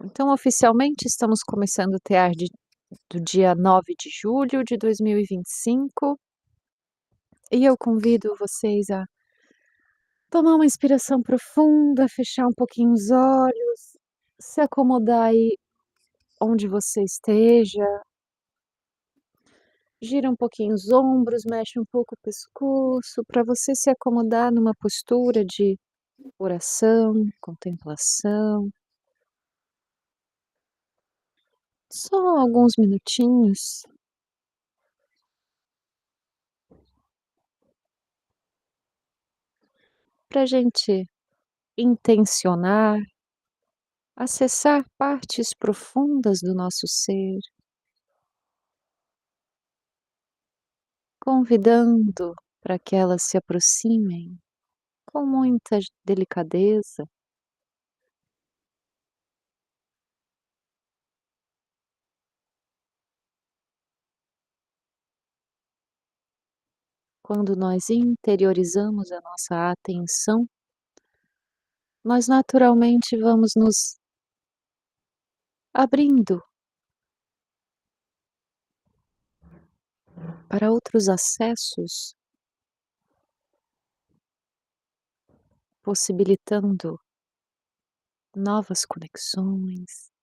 Então, oficialmente, estamos começando o TEAR do dia 9 de julho de 2025 e eu convido vocês a tomar uma inspiração profunda, fechar um pouquinho os olhos, se acomodar aí onde você esteja, gira um pouquinho os ombros, mexe um pouco o pescoço, para você se acomodar numa postura de oração, contemplação. Só alguns minutinhos para a gente intencionar, acessar partes profundas do nosso ser, convidando para que elas se aproximem com muita delicadeza, quando nós interiorizamos a nossa atenção, nós naturalmente vamos nos abrindo para outros acessos, possibilitando novas conexões,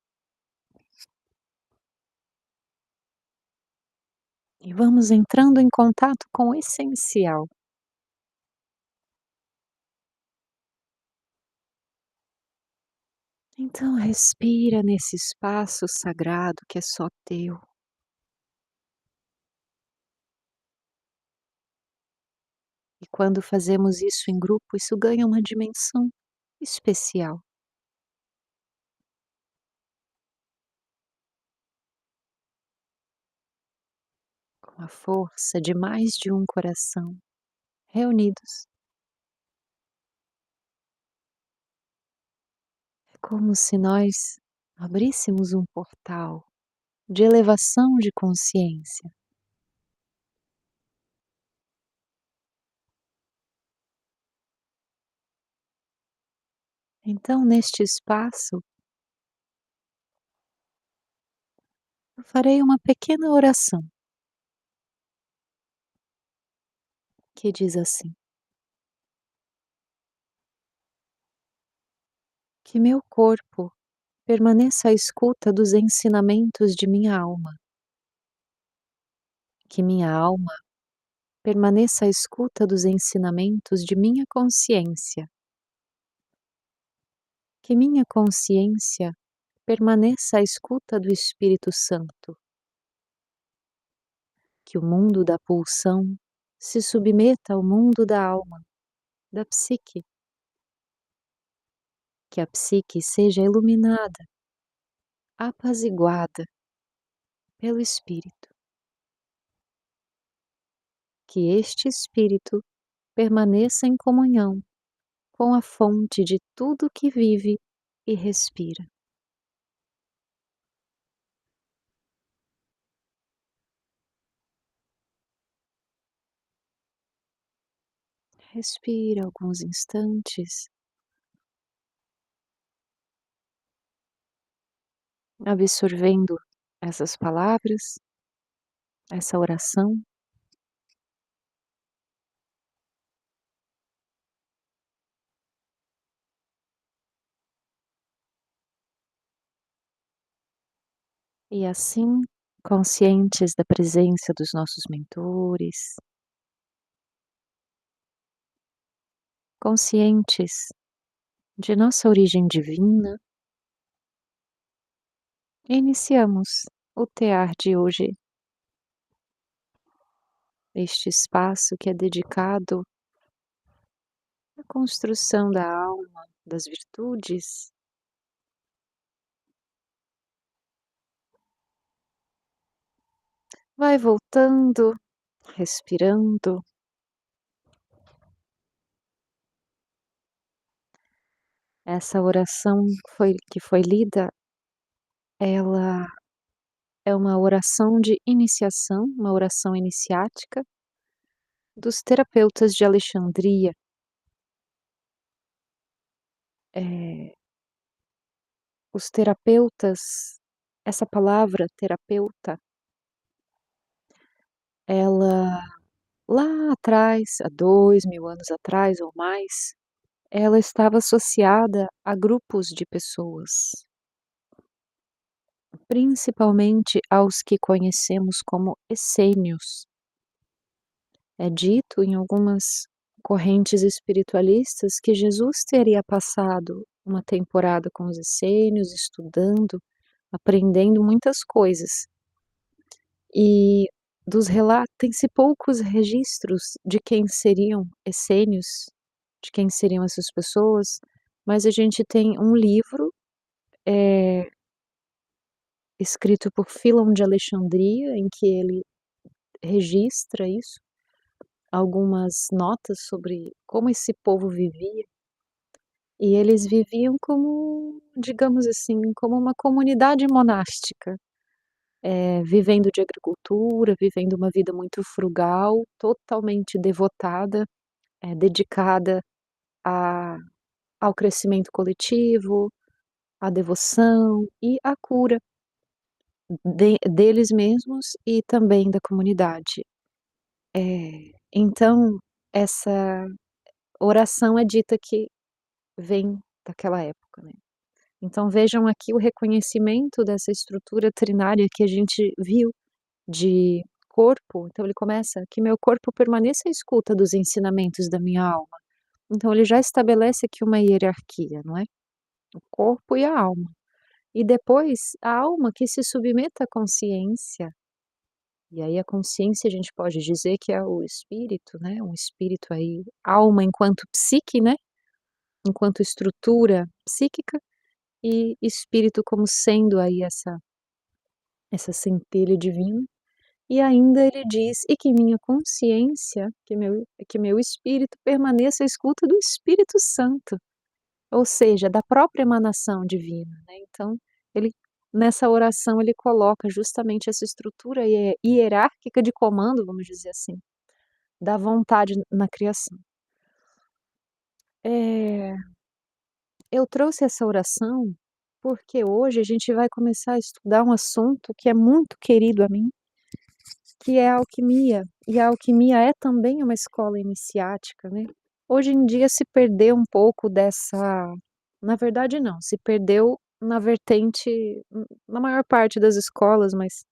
e vamos entrando em contato com o essencial. Então respira nesse espaço sagrado que é só teu. E quando fazemos isso em grupo, isso ganha uma dimensão especial, com a força de mais de um coração reunidos. É como se nós abríssemos um portal de elevação de consciência. Então, neste espaço, eu farei uma pequena oração que diz assim: que meu corpo permaneça à escuta dos ensinamentos de minha alma, que minha alma permaneça à escuta dos ensinamentos de minha consciência, que minha consciência permaneça à escuta do Espírito Santo, que o mundo da pulsão se submeta ao mundo da alma, da psique, que a psique seja iluminada, apaziguada pelo Espírito, que este Espírito permaneça em comunhão com a fonte de tudo que vive e respira. Respira alguns instantes, absorvendo essas palavras, essa oração, e assim, conscientes da presença dos nossos mentores, conscientes de nossa origem divina, iniciamos o tear de hoje, este espaço que é dedicado à construção da alma, das virtudes. Vai voltando, respirando. Essa oração que foi lida, ela é uma oração de iniciação, uma oração iniciática dos terapeutas de Alexandria. Eh, os terapeutas, essa palavra terapeuta, ela lá atrás, há 2000 anos atrás ou mais, ela estava associada a grupos de pessoas, principalmente aos que conhecemos como essênios. É dito em algumas correntes espiritualistas que Jesus teria passado uma temporada com os essênios, estudando, aprendendo muitas coisas. E dos relatos tem-se poucos registros de quem seriam essênios, de quem seriam essas pessoas, mas a gente tem um livro, eh, escrito por Filon de Alexandria, em que ele registra isso, algumas notas sobre como esse povo vivia, e eles viviam como, digamos assim, como uma comunidade monástica, vivendo de agricultura, vivendo uma vida muito frugal, totalmente devotada, dedicada a ao crescimento coletivo, à devoção e à cura deles mesmos e também da comunidade. Então, essa oração é dita que vem daquela época, né. Então vejam aqui o reconhecimento dessa estrutura trinária que a gente viu de corpo, então ele começa: "Que meu corpo permaneça à escuta dos ensinamentos da minha alma". Então ele já estabelece aqui uma hierarquia, não é? O corpo e a alma. E depois a alma que se submeta à consciência, e aí a consciência a gente pode dizer que é o espírito, né, um espírito aí, alma enquanto psique, né, enquanto estrutura psíquica, e espírito como sendo aí essa centelha divina. E ainda ele diz: "E que minha consciência, que meu espírito permaneça à escuta do Espírito Santo", ou seja, da própria emanação divina, né. Então, ele nessa oração ele coloca justamente essa estrutura hierárquica de comando, vamos dizer assim, da vontade na criação. Eh, eu trouxe essa oração, porque hoje a gente vai começar a estudar um assunto que é muito querido a mim, que é a alquimia, e a alquimia é também uma escola iniciática, né. Hoje em dia se perdeu um pouco dessa, na verdade não, se perdeu na vertente na maior parte das escolas, mas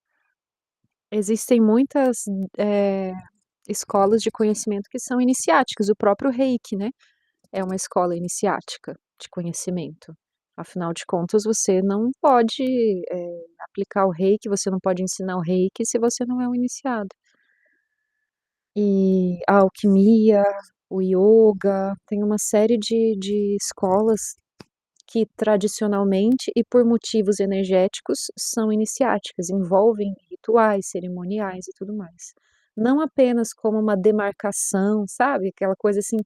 existem muitas, eh, escolas de conhecimento que são iniciáticas, o próprio Reiki, né, é uma escola iniciática de conhecimento. Afinal de contas, você não pode, aplicar o Reiki, você não pode ensinar o Reiki se você não é um iniciado. E a alquimia, o ioga, tem uma série de escolas que tradicionalmente e por motivos energéticos são iniciáticas, envolvem rituais, cerimoniais e tudo mais. Não apenas como uma demarcação, sabe, aquela coisa assim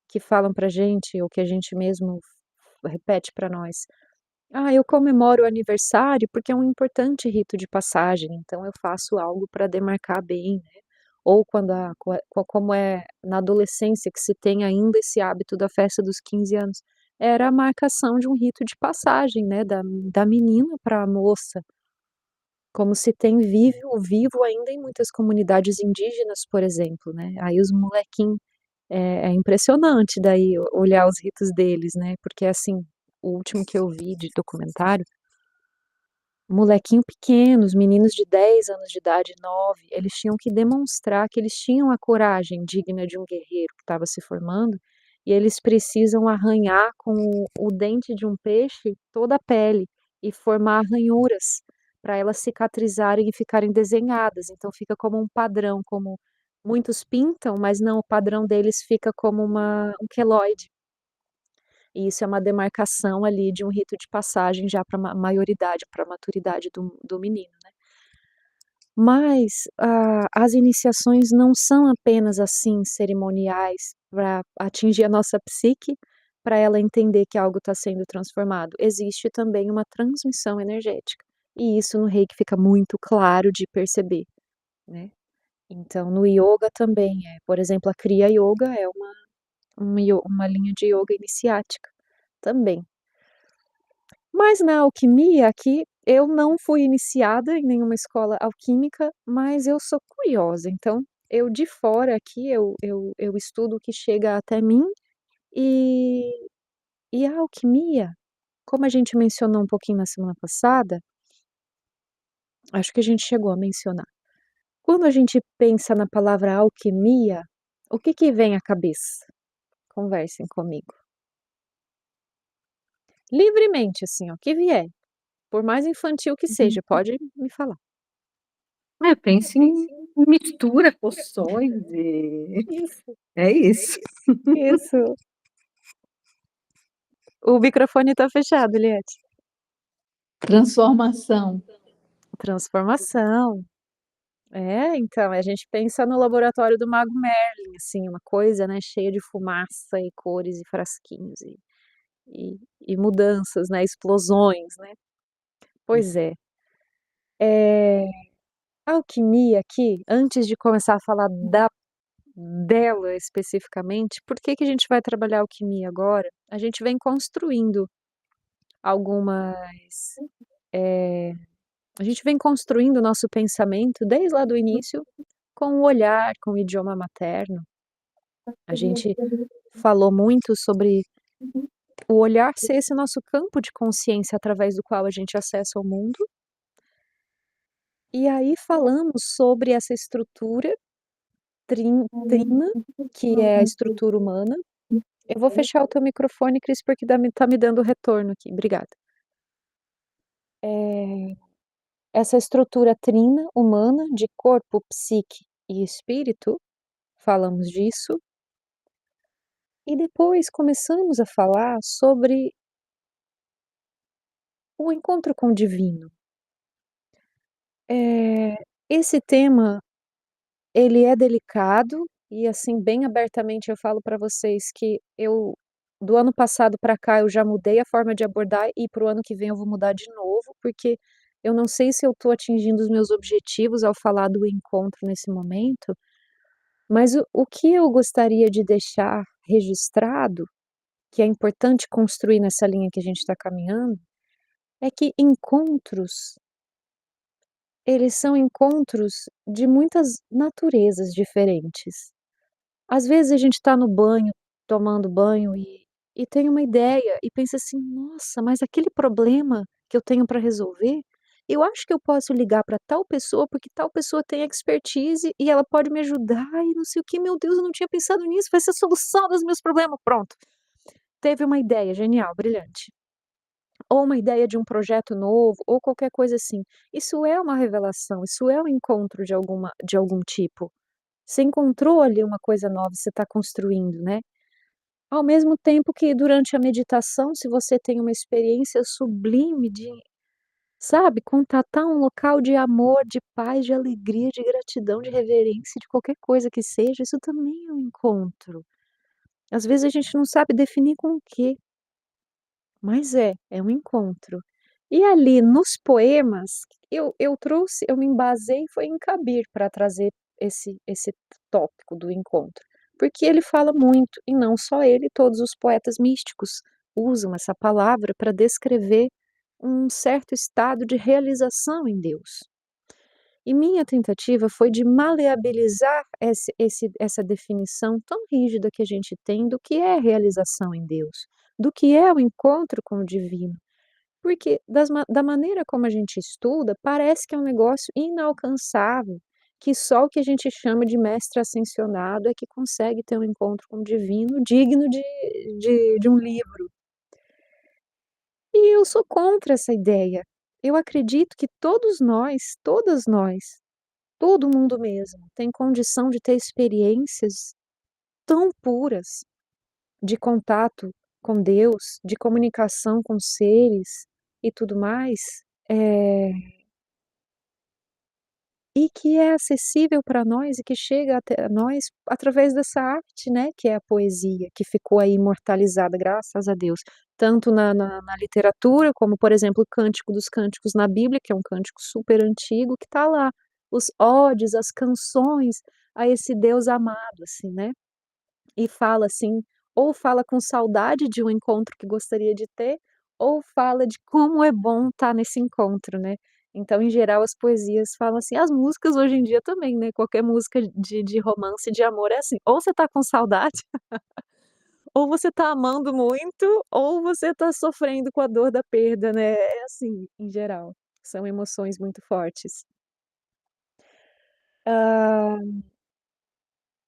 que falam pra gente ou que a gente mesmo repete pra nós: "Ah, eu comemoro o aniversário porque é um importante rito de passagem, então eu faço algo para demarcar bem", né. Ou quando a como é na adolescência que se tem ainda esse hábito da festa dos 15 anos, era a marcação de um rito de passagem, né, da menina para a moça, como se tem vivo ainda em muitas comunidades indígenas, por exemplo, né. Aí os molequinho é impressionante daí olhar os ritos deles, né, porque assim, o último que eu vi de documentário, molequinho pequeno, os meninos de 10 anos de idade, 9, eles tinham que demonstrar que eles tinham a coragem digna de um guerreiro que estava se formando, e eles precisam arranhar com o dente de um peixe toda a pele e formar ranhuras para elas cicatrizarem e ficarem desenhadas, então fica como um padrão, como muitos pintam, mas não, o padrão deles fica como um queloide. E isso é uma demarcação ali de um rito de passagem já para maioridade, para maturidade do menino, né. Mas, as iniciações não são apenas, assim, cerimoniais para atingir a nossa psique, para ela entender que algo está sendo transformado. Existe também uma transmissão energética, e isso no Reiki fica muito claro de perceber, né. Então no ioga também por exemplo, a Kriya Yoga é uma linha de ioga iniciática, também. Mas na alquimia aqui, eu não fui iniciada em nenhuma escola alquímica, mas eu sou curiosa, então eu de fora aqui, eu estudo o que chega até mim, e e a alquimia, como a gente mencionou um pouquinho na semana passada, acho que a gente chegou a mencionar. Quando a gente pensa na palavra alquimia, o que que vem à cabeça? Conversem comigo. Livremente, assim, ó, o que vier, por mais infantil que seja, Uhum. pode me falar. Pense em mistura, poções e Isso, é isso. isso. O microfone tá fechado, Eliette. Transformação. Transformação. É, então, a gente pensa no laboratório do mago Merlin, assim, uma coisa, né, cheia de fumaça e cores e frasquinhos e mudanças, né, explosões, né. Pois é. A alquimia aqui, antes de começar a falar dela especificamente, por que que a gente vai trabalhar a alquimia agora? A gente vem construindo algumas, eh, a gente vem construindo o nosso pensamento desde lá do início, com o olhar, com o idioma materno. A gente falou muito sobre o olhar ser esse nosso campo de consciência através do qual a gente acessa o mundo, e aí falamos sobre essa estrutura trina, que é a estrutura humana. Eu vou fechar o teu microfone, Cris, porque tá me dando retorno aqui. Obrigada. Essa estrutura trina humana de corpo, psique e espírito, falamos disso, e depois começamos a falar sobre o encontro com o divino. Esse tema, ele é delicado e, assim, bem abertamente eu falo para vocês que do ano passado para cá, eu já mudei a forma de abordar e para o ano que vem eu vou mudar de novo, porque eu não sei se eu estou atingindo os meus objetivos ao falar do encontro nesse momento, mas o que eu gostaria de deixar registrado, que é importante construir nessa linha que a gente está caminhando, é que encontros, eles são encontros de muitas naturezas diferentes. Às vezes a gente está no banho, tomando banho e tem uma ideia e pensa assim: "Nossa, mas aquele problema que eu tenho para resolver, eu acho que eu posso ligar para tal pessoa, porque tal pessoa tem expertise e ela pode me ajudar e não sei o que Meu Deus, eu não tinha pensado nisso, vai ser a solução dos meus problemas". Pronto, teve uma ideia genial, brilhante. Ou uma ideia de um projeto novo, ou qualquer coisa assim. Isso é uma revelação, isso é um encontro de algum tipo. Você encontrou ali uma coisa nova, você está construindo, né. Ao mesmo tempo que durante a meditação, se você tem uma experiência sublime de, sabe, contatar um local de amor, de paz, de alegria, de gratidão, de reverência, de qualquer coisa que seja, isso também é um encontro. Às vezes a gente não sabe definir com o quê, mas é um encontro. E ali nos poemas, eu me embasei foi em Kabir para trazer esse tópico do encontro, porque ele fala muito, e não só ele, todos os poetas místicos usam essa palavra para descrever um certo estado de realização em Deus. E minha tentativa foi de maleabilizar essa definição tão rígida que a gente tem do que é realização em Deus, do que é o encontro com o divino. Porque da maneira como a gente estuda, parece que é um negócio inalcançável, que só o que a gente chama de mestre ascensionado é que consegue ter um encontro com o divino digno de um livro. E eu sou contra essa ideia. Eu acredito que todos nós, todas nós, todo mundo mesmo, tem condição de ter experiências tão puras de contato com Deus, de comunicação com seres e tudo mais, eh, e que é acessível para nós e que chega até nós através dessa arte, né, que é a poesia, que ficou aí imortalizada, graças a Deus, tanto na literatura, como, por exemplo, o Cântico dos Cânticos na Bíblia, que é um cântico super antigo, que está lá, os odes, as canções a esse Deus amado, assim, né. E fala assim, ou fala com saudade de um encontro que gostaria de ter, ou fala de como é bom estar nesse encontro, né. Então, em geral, as poesias falam assim, as músicas hoje em dia também, né, qualquer música de romance, de amor é assim, ou você tá com saudade, ou você tá amando muito, ou você tá sofrendo com a dor da perda, né, é assim, em geral, são emoções muito fortes. Hã,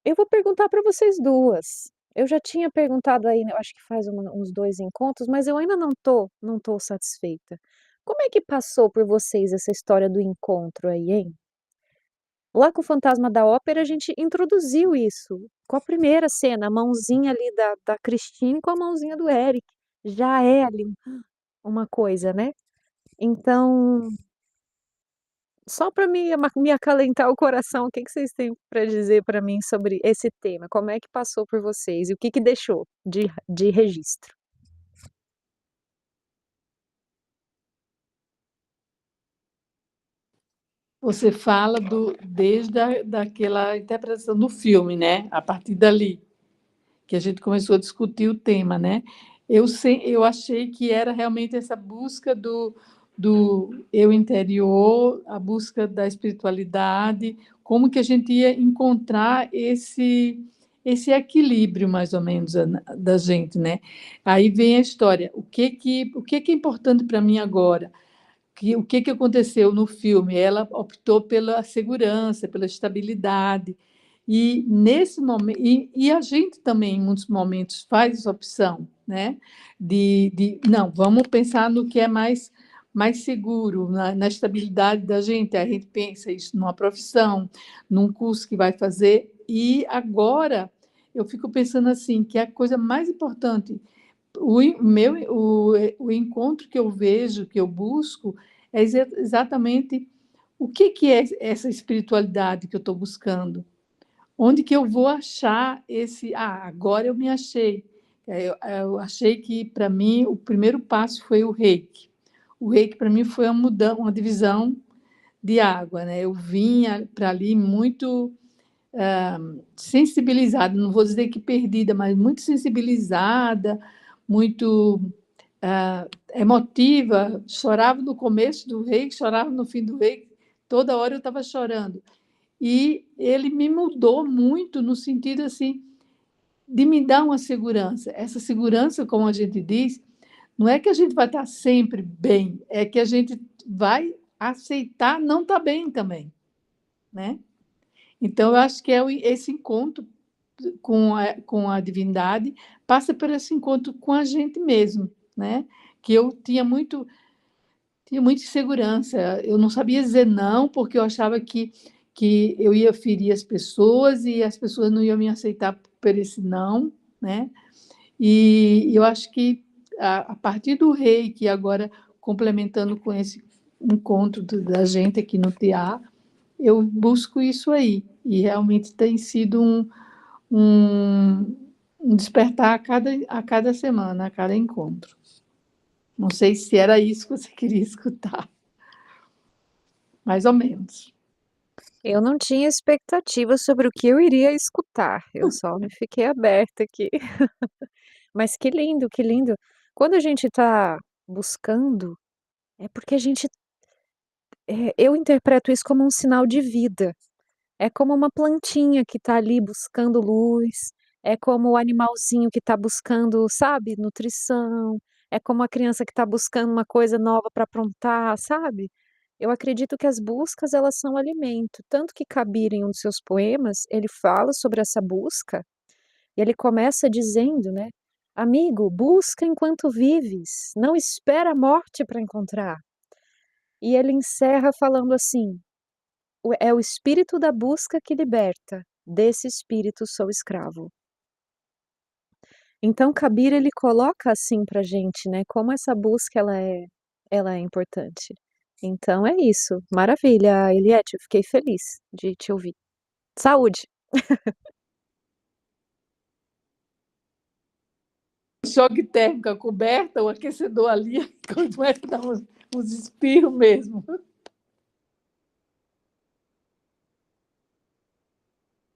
eu vou perguntar para vocês 2. Eu já tinha perguntado aí, né, eu acho que faz uns 2 encontros, mas eu ainda não tô satisfeita. Como é que passou por vocês essa história do encontro aí, hein? Lá com o Fantasma da Ópera a gente introduziu isso, com a primeira cena, a mãozinha ali da Christine com a mãozinha do Eric, já é ali uma coisa, né. Então, só para me acalentar o coração, o que que vocês têm para dizer para mim sobre esse tema? Como é que passou por vocês e o que que deixou de registro? Você fala desde daquela interpretação do filme, né? A partir dali, que a gente começou a discutir o tema, né? Eu achei que era realmente essa busca do eu interior, a busca da espiritualidade, como que a gente ia encontrar esse equilíbrio, mais ou menos, da gente, né? Aí vem a história, o que é importante para mim agora? O que aconteceu no filme? Ela optou pela segurança, pela estabilidade. E nesse momento, e a gente também, em muitos momentos, faz essa opção, né? Não, vamos pensar no que é mais seguro, na estabilidade da gente. A gente pensa isso numa profissão, num curso que vai fazer. E agora eu fico pensando assim, que a coisa mais importante o encontro que eu vejo, que eu busco, é exatamente o que é essa espiritualidade que eu estou buscando. Onde que eu vou achar esse. Ah, agora eu me achei. Eu achei que, para mim, o primeiro passo foi o reiki. O reiki, para mim, foi uma divisão de água, né? Eu vinha para ali muito sensibilizada, não vou dizer que perdida, mas muito sensibilizada, muito emotiva, chorava no começo do reiki, chorava no fim do reiki, toda hora eu estava chorando. E ele me mudou muito no sentido assim de me dar uma segurança. Essa segurança, como a gente diz, não é que a gente vai estar sempre bem, é que a gente vai aceitar não estar bem também, né? Então, eu acho que esse encontro com a divindade passa por esse encontro com a gente mesmo, né? Que eu tinha muita insegurança. Eu não sabia dizer não, porque eu achava que eu ia ferir as pessoas e as pessoas não iam me aceitar por esse não, né? E eu acho que a partir do reiki, agora complementando com esse encontro da gente aqui no TA, eu busco isso aí. E realmente tem sido um, um despertar a cada semana, a cada encontro. Não sei se era isso que você queria escutar. Mais ou menos. Eu não tinha expectativa sobre o que eu iria escutar, eu só me fiquei aberta aqui. Mas que lindo, que lindo. Quando a gente está buscando, é porque a gente eu interpreto isso como um sinal de vida. É como uma plantinha que está ali buscando luz, é como o animalzinho que está buscando, sabe, nutrição, é como a criança que está buscando uma coisa nova para aprontar, sabe. Eu acredito que as buscas elas são alimento, tanto que Kabir em um dos seus poemas, ele fala sobre essa busca, e ele começa dizendo, né: "Amigo, busca enquanto vives, não espera a morte para encontrar". E ele encerra falando assim: é o espírito da busca que liberta, desse espírito sou escravo". Então Kabir ele coloca assim pra gente, né, como essa busca ela é importante. Então é isso, maravilha, Eliette, eu fiquei feliz de te ouvir. Saúde. Choque térmico, a coberta, o aquecedor ali, quando é que dá uns espirros mesmo.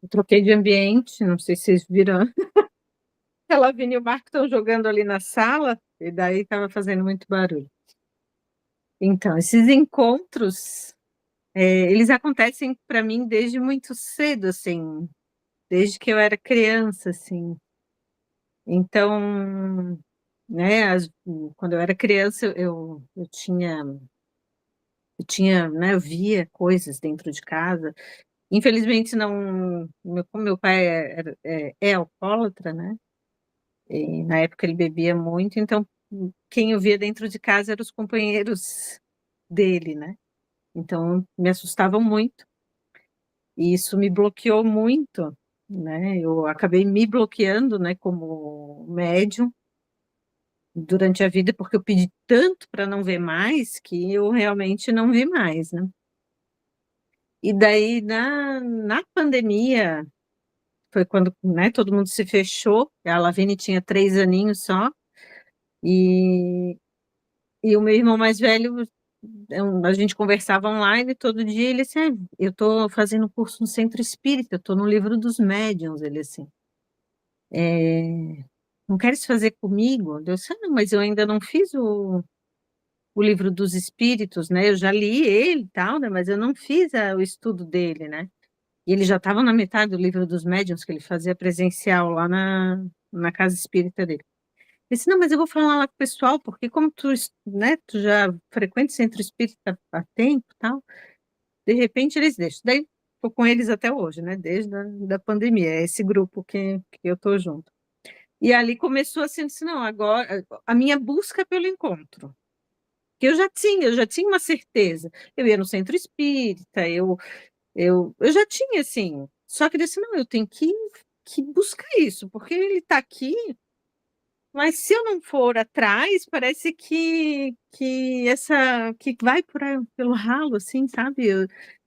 Eu troquei de ambiente, não sei se vocês viram. A Lavínia e o Marco estão jogando ali na sala, E daí estava fazendo muito barulho. Então, esses encontros, eles acontecem para mim desde muito cedo, assim, desde que eu era criança, assim. Então, né, quando eu era criança, eu tinha, né, eu via coisas dentro de casa. Infelizmente, não, como meu pai é alcoólatra, né? E na época ele bebia muito, então quem eu via dentro de casa eram os companheiros dele, né? Então me assustavam muito. E isso me bloqueou muito, né? Eu acabei me bloqueando, né, como médium durante a vida, porque eu pedi tanto para não ver mais que eu realmente não vi mais, né? E daí, na pandemia, foi quando, né, todo mundo se fechou. A Lavine tinha 3 aninhos só, e, e o meu irmão mais velho, a gente conversava online todo dia. Ele assim: eu estou fazendo curso no Centro Espírita, eu estou no livro dos médiuns. Ele assim, não queres fazer comigo? Eu disse: não, mas eu ainda não fiz o livro dos espíritos, né? Eu já li ele e tal, né? Mas eu não fiz o estudo dele, né? E ele já estava na metade do livro dos médiuns, que ele fazia presencial lá na casa espírita dele. Ele disse: não, mas eu vou falar lá com o pessoal, porque como tu, né, tu já frequenta o centro espírita há tempo e tal, de repente eles deixam. Daí estou com eles até hoje, né? Desde da pandemia, é esse grupo que eu estou junto. E ali começou assim, disse: não, agora a minha busca pelo encontro, que eu já tinha uma certeza. Eu ia no centro espírita, eu já tinha, assim, só que eu disse: não, eu tenho que buscar isso, porque ele está aqui, mas se eu não for atrás, parece que vai pelo ralo, assim, sabe?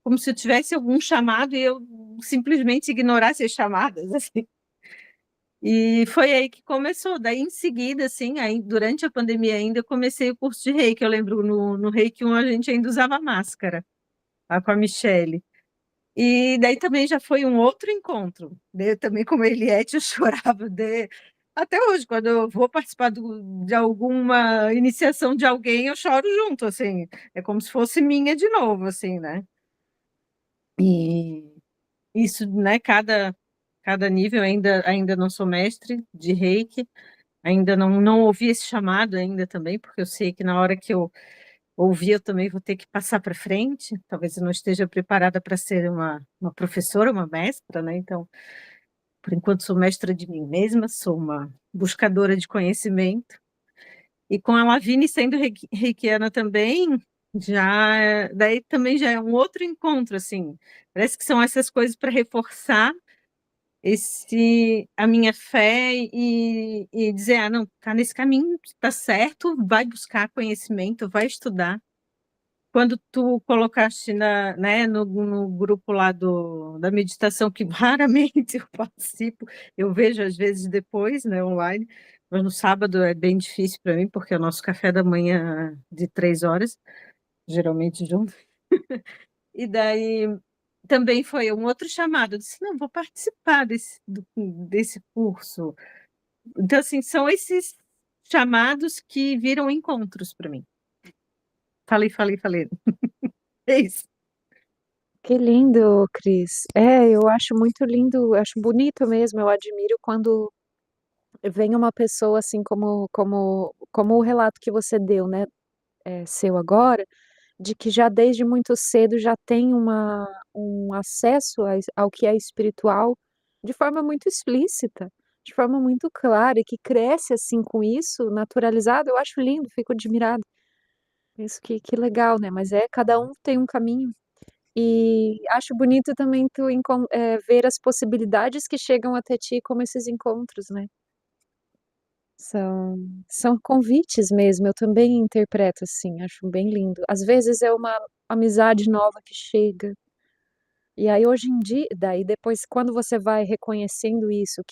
Como se eu tivesse algum chamado e eu simplesmente ignorasse as chamadas, assim. E foi aí que começou. Daí, em seguida, assim, aí, durante a pandemia ainda, eu comecei o curso de Reiki. Eu lembro, no Reiki 1 a gente ainda usava máscara, lá com a Michele. E daí também já foi um outro encontro. Eu também, como Eliette, eu chorava até hoje, quando eu vou participar de alguma iniciação de alguém, eu choro junto, assim. É como se fosse minha de novo, assim, né? E isso, né? Cada nível, ainda não sou mestre de Reiki, ainda não ouvi esse chamado ainda também, porque eu sei que na hora que eu ouvir, eu também vou ter que passar para frente. Talvez eu não esteja preparada para ser uma professora, uma mestra, né? Então, por enquanto, sou mestra de mim mesma, sou uma buscadora de conhecimento. E com a Lavine sendo reikiana também, daí também já é um outro encontro, assim. Parece que são essas coisas para reforçar a minha fé e dizer: ah, não, tá nesse caminho, tá certo, vai buscar conhecimento, vai estudar. Quando tu colocaste né, no grupo lá da meditação, que raramente eu participo, eu vejo às vezes depois, né, online, mas no sábado é bem difícil para mim, porque é o nosso café da manhã de 3 horas, geralmente junto. E daí também foi um outro chamado. Eu disse: não, vou participar desse curso. Então, assim, são esses chamados que viram encontros para mim. Falei, falei, falei. É isso. Que lindo, Cris. Eu acho muito lindo, acho bonito mesmo. Eu admiro quando vem uma pessoa assim como o relato que você deu, né, seu agora, de que já desde muito cedo já tem um acesso ao que é espiritual de forma muito explícita, de forma muito clara e que cresce assim com isso, naturalizado. Eu acho lindo, fico admirada. Isso que legal, né? Mas cada um tem um caminho. E acho bonito também tu ver as possibilidades que chegam até ti como esses encontros, né? São convites mesmo, eu também interpreto assim, acho bem lindo. Às vezes é uma amizade nova que chega, e aí hoje em dia daí depois quando você vai reconhecendo isso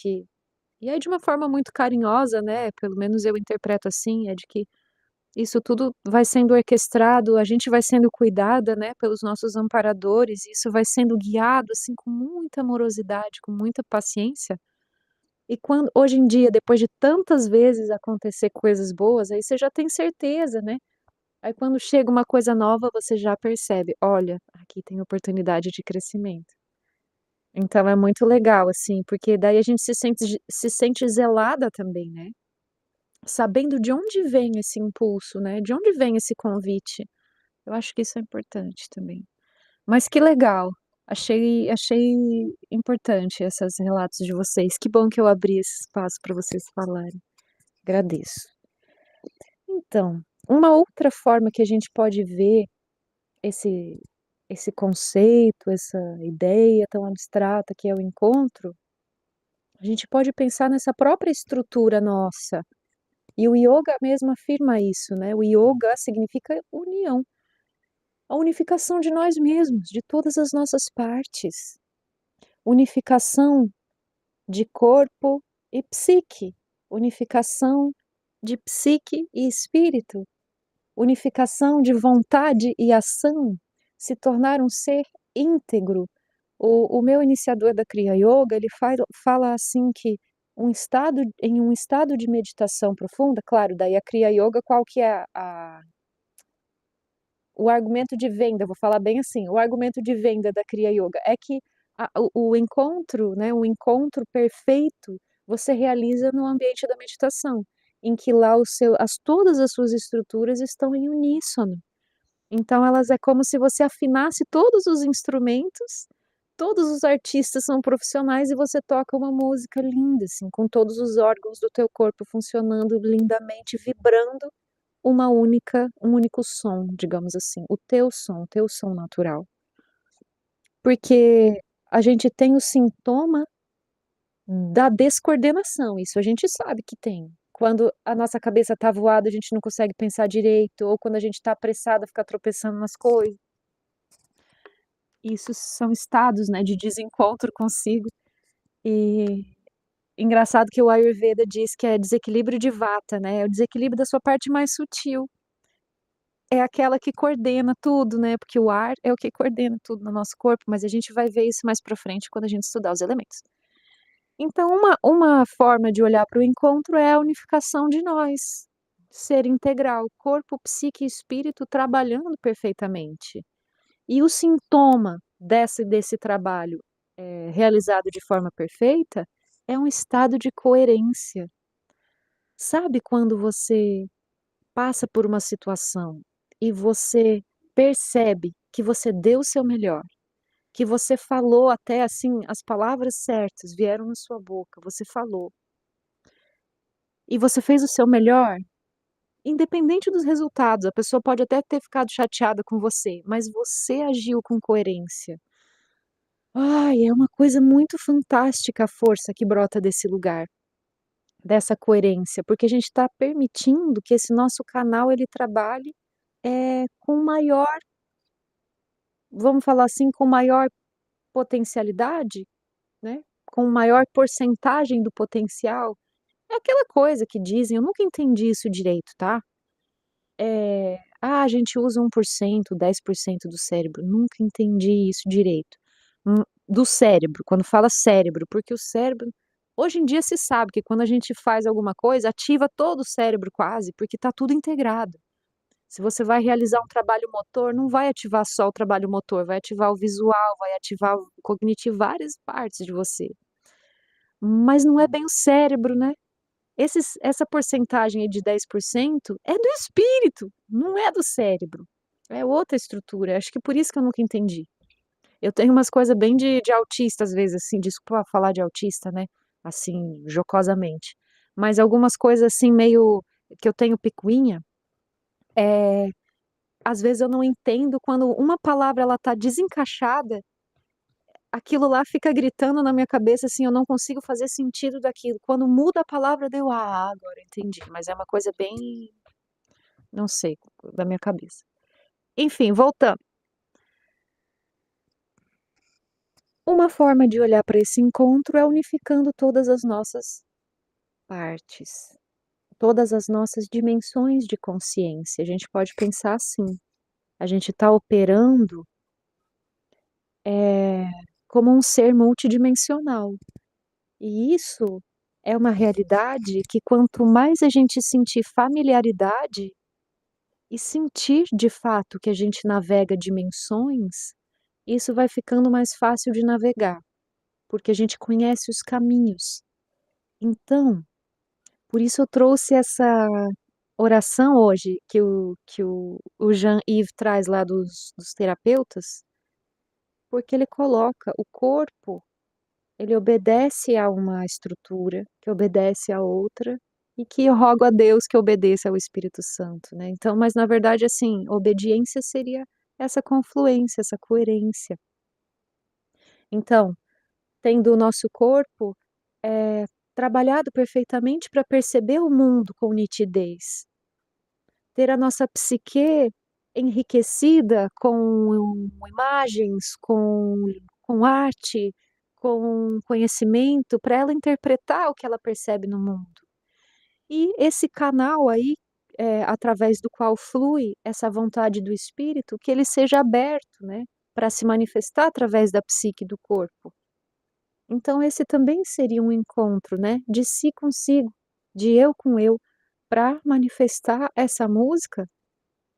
e aí de uma forma muito carinhosa, né, pelo menos eu interpreto assim, é de que isso tudo vai sendo orquestrado, a gente vai sendo cuidada, né, pelos nossos amparadores, e isso vai sendo guiado, assim, com muita amorosidade, com muita paciência. E quando hoje em dia, depois de tantas vezes acontecer coisas boas, aí você já tem certeza, né. Aí quando chega uma coisa nova, você já percebe: "Olha, aqui tem oportunidade de crescimento". Então é muito legal, assim, porque daí a gente se sente zelada também, né, sabendo de onde vem esse impulso, né, de onde vem esse convite. Eu acho que isso é importante também. Mas que legal, achei importante esses relatos de vocês. Que bom que eu abri esse espaço para vocês falarem. Agradeço. Então, uma outra forma que a gente pode ver esse esse conceito, essa ideia tão abstrata que é o encontro, a gente pode pensar nessa própria estrutura nossa. E o yoga mesmo afirma isso, né, o yoga significa união, a unificação de nós mesmos, de todas as nossas partes, unificação de corpo e psique, unificação de psique e espírito, unificação de vontade e ação, se tornar um ser íntegro. O meu iniciador da Kriya Yoga, ele fala assim que em um estado de meditação profunda, claro, daí a Kriya Yoga, qual que é o argumento de venda, vou falar bem assim, o argumento de venda da Kriya Yoga é que o encontro, né, o encontro perfeito, você realiza no ambiente da meditação, em que lá todas as suas estruturas estão em uníssono. Então elas é como se você afinasse todos os instrumentos, todos os artistas são profissionais e você toca uma música linda, assim, com todos os órgãos do teu corpo funcionando lindamente, vibrando um único som, digamos assim, o teu som natural. Porque a gente tem o sintoma da descoordenação, isso a gente sabe que tem. Quando a nossa cabeça tá voada, a gente não consegue pensar direito, ou quando a gente tá apressada, fica tropeçando nas coisas. Isso são estados, né, de desencontro consigo. E engraçado que o Ayurveda diz que é desequilíbrio de Vata, né, é o desequilíbrio da sua parte mais sutil. É aquela que coordena tudo, né, porque o ar é o que coordena tudo no nosso corpo, mas a gente vai ver isso mais pra frente quando a gente estudar os elementos. Então uma forma de olhar para o encontro é a unificação de nós, ser integral, corpo, psique e espírito trabalhando perfeitamente. E o sintoma desse trabalho, realizado de forma perfeita, é um estado de coerência. Sabe quando você passa por uma situação e você percebe que você deu o seu melhor, que você falou até, assim, as palavras certas vieram na sua boca, você falou, e você fez o seu melhor, independente dos resultados, a pessoa pode até ter ficado chateada com você, mas você agiu com coerência. Ai, é uma coisa muito fantástica a força que brota desse lugar, dessa coerência, porque a gente está permitindo que esse nosso canal ele trabalhe, com maior, vamos falar assim, com maior potencialidade, né, com maior porcentagem do potencial. É aquela coisa que dizem, eu nunca entendi isso direito, tá, "Ah, a gente usa 1%, 10% do cérebro", nunca entendi isso direito. Do cérebro, quando fala cérebro, porque o cérebro hoje em dia se sabe que quando a gente faz alguma coisa, ativa todo o cérebro quase, porque está tudo integrado. Se você vai realizar um trabalho motor, não vai ativar só o trabalho motor, vai ativar o visual, vai ativar o cognitivo, várias partes de você. Mas não é bem o cérebro, né. Essa porcentagem aí de 10% é do espírito, não é do cérebro. É outra estrutura, acho que por isso que eu nunca entendi. Eu tenho umas coisas bem de autista, às vezes, assim, desculpa falar de autista, né, assim, jocosamente. Mas algumas coisas, assim, meio que eu tenho picuinha, eh, às vezes eu não entendo quando uma palavra ela tá desencaixada, aquilo lá fica gritando na minha cabeça, assim, eu não consigo fazer sentido daquilo. Quando muda a palavra, deu: "Ah, agora eu entendi", mas é uma coisa bem, não sei, da minha cabeça. Enfim, voltando. Uma forma de olhar para esse encontro é unificando todas as nossas partes, todas as nossas dimensões de consciência. A gente pode pensar assim, a gente está operando, eh, como um ser multidimensional. E isso é uma realidade que quanto mais a gente sentir familiaridade e sentir de fato que a gente navega dimensões, isso vai ficando mais fácil de navegar, porque a gente conhece os caminhos. Então, por isso eu trouxe essa oração hoje que o Jean-Yves traz lá dos terapeutas, porque ele coloca o corpo, ele obedece a uma estrutura, que obedece a outra, e que eu rogo a Deus que obedeça ao Espírito Santo, né. Então, mas na verdade, assim, obediência seria essa confluência, essa coerência. Então, tendo o nosso corpo, trabalhado perfeitamente para perceber o mundo com nitidez, ter a nossa psique enriquecida com imagens, com arte, com conhecimento, para ela interpretar o que ela percebe no mundo. E esse canal aí, através do qual flui essa vontade do espírito, que ele seja aberto, né, para se manifestar através da psique do corpo. Então esse também seria um encontro, né, de si consigo, de eu com eu, para manifestar essa música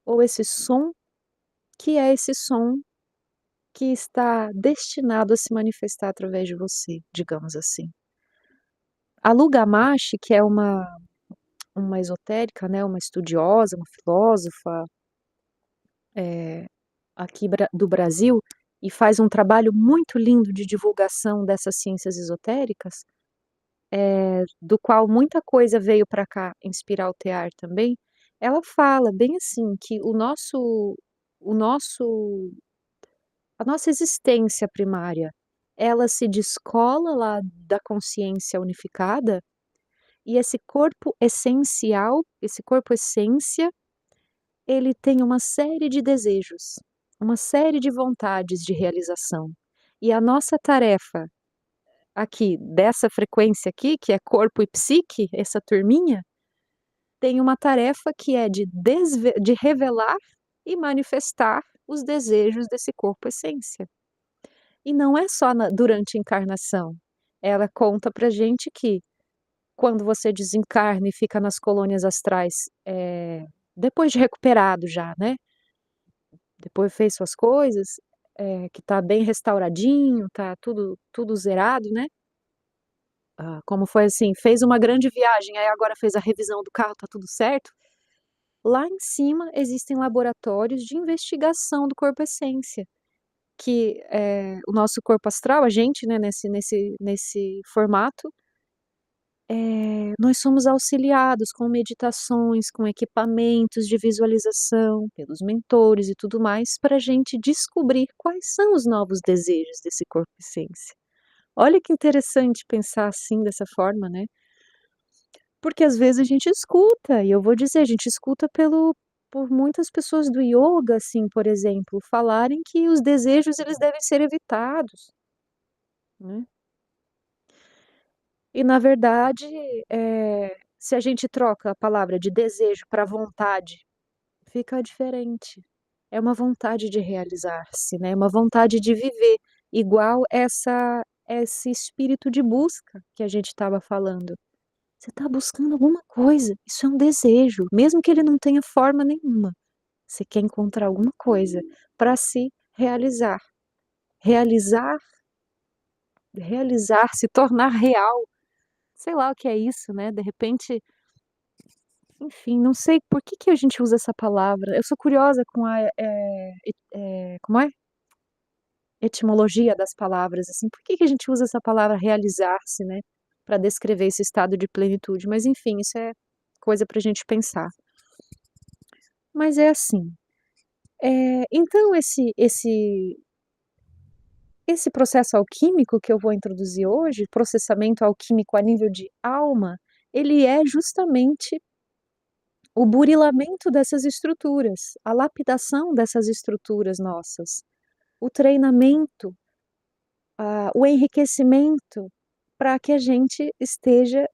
ou esse som, que é esse som que está destinado a se manifestar através de você, digamos assim. A Lu Gamache, que é uma esotérica, né, uma estudiosa, uma filósofa, aqui do Brasil, e faz um trabalho muito lindo de divulgação dessas ciências esotéricas, do qual muita coisa veio para cá inspirar o tear também. Ela fala bem assim que o nosso a nossa existência primária, ela se descola lá da consciência unificada, e esse corpo essencial, esse corpo essência, ele tem uma série de desejos, uma série de vontades de realização. E a nossa tarefa aqui, dessa frequência aqui, que é corpo e psique, essa turminha, tem uma tarefa que é de revelar e manifestar os desejos desse corpo essência. E não é só durante a encarnação. Ela conta pra gente que quando você desencarna e fica nas colônias astrais, depois de recuperado já, né, depois fez suas coisas, que tá bem restauradinho, tá tudo zerado, né, como foi assim, fez uma grande viagem, aí agora fez a revisão do carro, tá tudo certo. Lá em cima existem laboratórios de investigação do corpo essência, que, o nosso corpo astral, a gente, né, nesse formato, nós somos auxiliados com meditações, com equipamentos de visualização, pelos mentores e tudo mais, para a gente descobrir quais são os novos desejos desse corpo essência. Olha que interessante pensar assim, dessa forma, né. Porque às vezes a gente escuta, e eu vou dizer, a gente escuta por muitas pessoas do ioga, assim, por exemplo, falarem que os desejos eles devem ser evitados, né. E na verdade, se a gente troca a palavra de desejo para vontade, fica diferente. É uma vontade de realizar-se, né, uma vontade de viver, igual esse espírito de busca que a gente estava falando. Você está buscando alguma coisa, isso é um desejo, mesmo que ele não tenha forma nenhuma. Você quer encontrar alguma coisa para se realizar. Realizar, realizar, se tornar real, sei lá o que é isso, né, de repente, enfim, não sei por que a gente usa essa palavra. Eu sou curiosa com como é? Etimologia das palavras, assim, por que a gente usa essa palavra realizar-se, né, para descrever esse estado de plenitude, mas enfim, isso é coisa para a gente pensar. Mas é assim, então esse processo alquímico que eu vou introduzir hoje, processamento alquímico a nível de alma, ele é justamente o burilamento dessas estruturas, a lapidação dessas estruturas nossas, o treinamento, o enriquecimento para que a gente esteja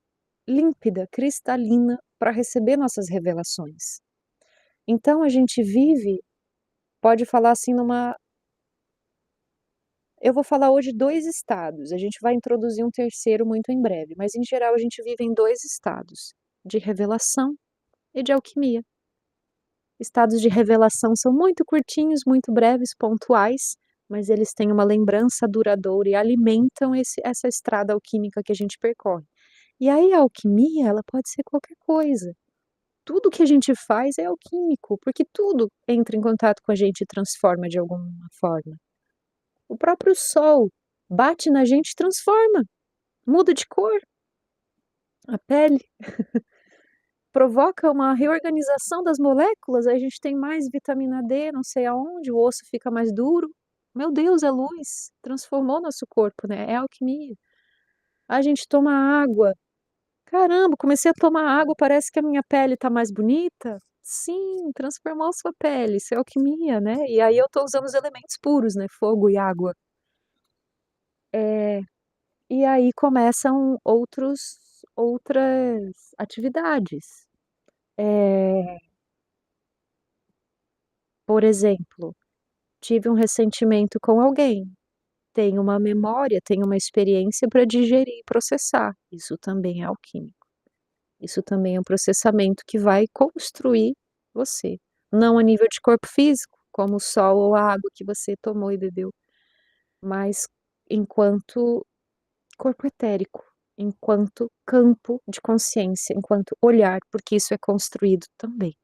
límpida, cristalina, para receber nossas revelações. Então a gente vive, pode falar assim, numa Eu vou falar hoje 2 estados, a gente vai introduzir um terceiro muito em breve, mas em geral a gente vive em 2 estados, de revelação e de alquimia. Estados de revelação são muito curtinhos, muito breves, pontuais, mas eles têm uma lembrança duradoura e alimentam essa estrada alquímica que a gente percorre. E aí a alquimia, ela pode ser qualquer coisa. Tudo que a gente faz é alquímico, porque tudo entra em contato com a gente e transforma de alguma forma. O próprio sol bate na gente e transforma, muda de cor, a pele, provoca uma reorganização das moléculas, aí a gente tem mais vitamina D, não sei aonde, o osso fica mais duro. Meu Deus, é luz, transformou nosso corpo, né? É alquimia. A gente toma água. Caramba, comecei a tomar água, parece que a minha pele tá mais bonita. Sim, transformou sua pele, isso é alquimia, né? E aí eu tô usando os elementos puros, né? Fogo e água. E aí começam outras atividades. Por exemplo, tive um ressentimento com alguém, tenho uma memória, tenho uma experiência para digerir e processar. Isso também é alquímico. Isso também é um processamento que vai construir você. Não a nível de corpo físico, como o sol ou a água que você tomou e bebeu, mas enquanto corpo etérico, enquanto campo de consciência, enquanto olhar, porque isso é construído também.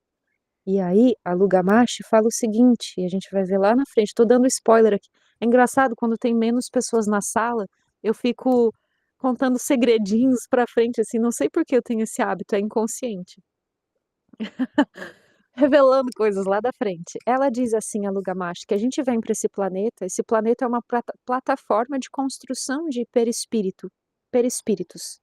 E aí, a Lugamashi fala o seguinte, e a gente vai ver lá na frente, tô dando spoiler aqui. É engraçado quando tem menos pessoas na sala, eu fico contando segredinhos pra frente, assim, não sei por que eu tenho esse hábito, é inconsciente. Revelando coisas lá da frente. Ela diz assim, a Lugamashi, que a gente vem para esse planeta é uma plataforma de construção de perispíritos,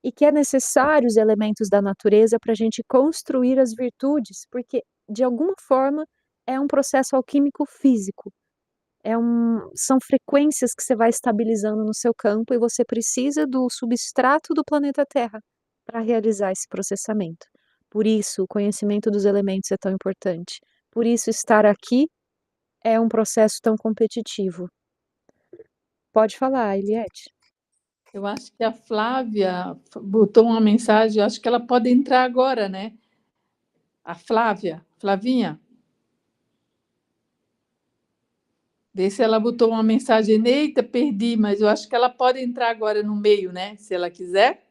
e que é necessário os elementos da natureza para a gente construir as virtudes, porque, de alguma forma, é um processo alquímico físico. São frequências que você vai estabilizando no seu campo e você precisa do substrato do planeta Terra para realizar esse processamento. Por isso, o conhecimento dos elementos é tão importante. Por isso, estar aqui é um processo tão competitivo. Pode falar, Eliette. Eu acho que a Flávia botou uma mensagem, eu acho que ela pode entrar agora, né? A Flávia, Flavinha, vê se ela botou uma mensagem, eita, perdi, mas eu acho que ela pode entrar agora no meio, né? Se ela quiser.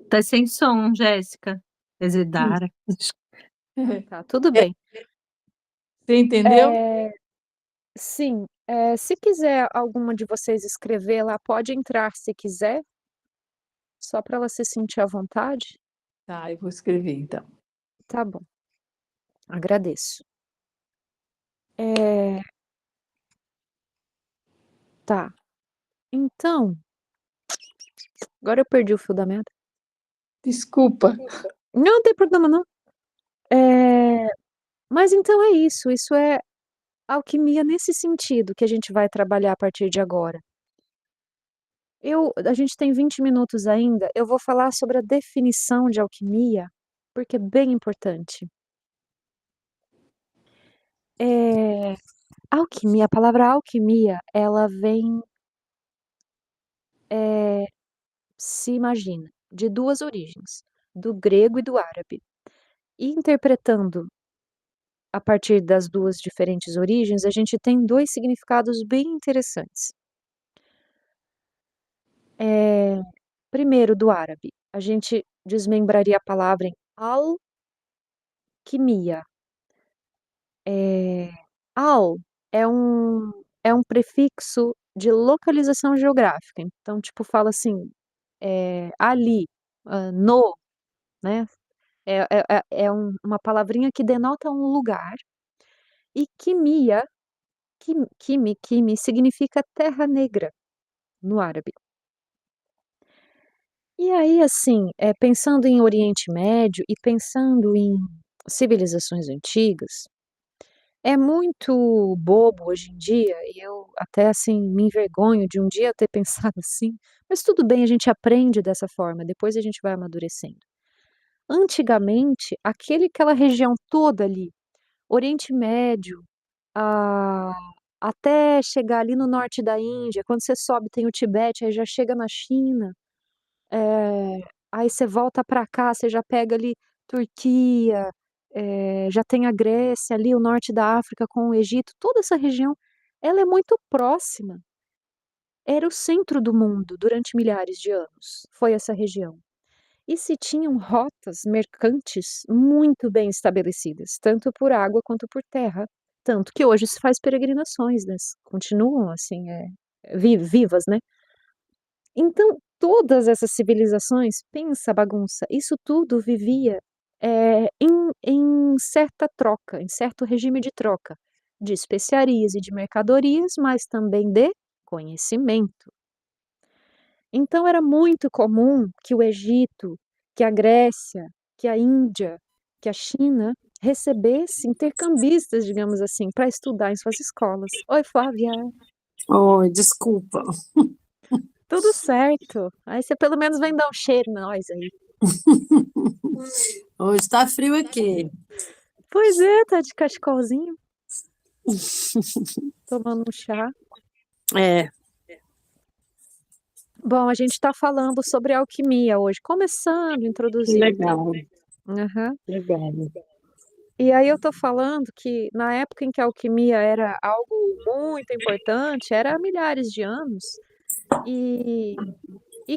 Tá sem som, Jéssica. Quer dizer, Dara. Tá, tudo bem. Você entendeu? Sim, se quiser alguma de vocês escrever lá, pode entrar se quiser, só para ela se sentir à vontade. Tá, eu vou escrever então. Tá bom, agradeço. É, tá, então, agora eu perdi o fio da meada. Desculpa. Não tem problema não. Mas então é isso é alquimia nesse sentido que a gente vai trabalhar a partir de agora. A gente tem 20 minutos ainda, eu vou falar sobre a definição de alquimia, porque é bem importante. É, Alquimia, a palavra alquimia, ela vem, se imagina, de duas origens, do grego e do árabe. E interpretando a partir das duas diferentes origens, a gente tem dois significados bem interessantes. Primeiro, do árabe, a gente desmembraria a palavra em alquimia. Al é um prefixo de localização geográfica, então, tipo, fala assim, ali, no, né? Uma palavrinha que denota um lugar. E quimia, kimi significa terra negra no árabe. E aí, assim, pensando em Oriente Médio e pensando em civilizações antigas, é muito bobo hoje em dia, e eu até, assim, me envergonho de um dia ter pensado assim, mas tudo bem, a gente aprende dessa forma, depois a gente vai amadurecendo. Antigamente, aquela região toda ali, Oriente Médio, ah, até chegar ali no norte da Índia, quando você sobe tem o Tibete, aí já chega na China, aí você volta para cá, você já pega ali Turquia, já tem a Grécia ali, o norte da África com o Egito, toda essa região, ela é muito próxima. Era o centro do mundo durante milhares de anos, foi essa região. E se tinham rotas mercantes muito bem estabelecidas, tanto por água quanto por terra, tanto que hoje se faz peregrinações, né, continuam assim, vivas, né. Então, todas essas civilizações, pensa a bagunça, isso tudo vivia, em certa troca, em certo regime de troca, de especiarias e de mercadorias, mas também de conhecimento. Então era muito comum que o Egito, que a Grécia, que a Índia, que a China recebesse intercambistas, digamos assim, para estudar em suas escolas. Oi, Flávia. Oi, desculpa. Tudo certo. Aí você pelo menos vem dar um cheiro em nós aí. Hoje está frio aqui. Pois é, tá de cachecolzinho. Tomando um chá. É, Bom, a gente está falando sobre alquimia hoje, começando, introduzindo. legal, Aham. legal. E aí eu tô falando que na época em que a alquimia era algo muito importante, era há milhares de anos, e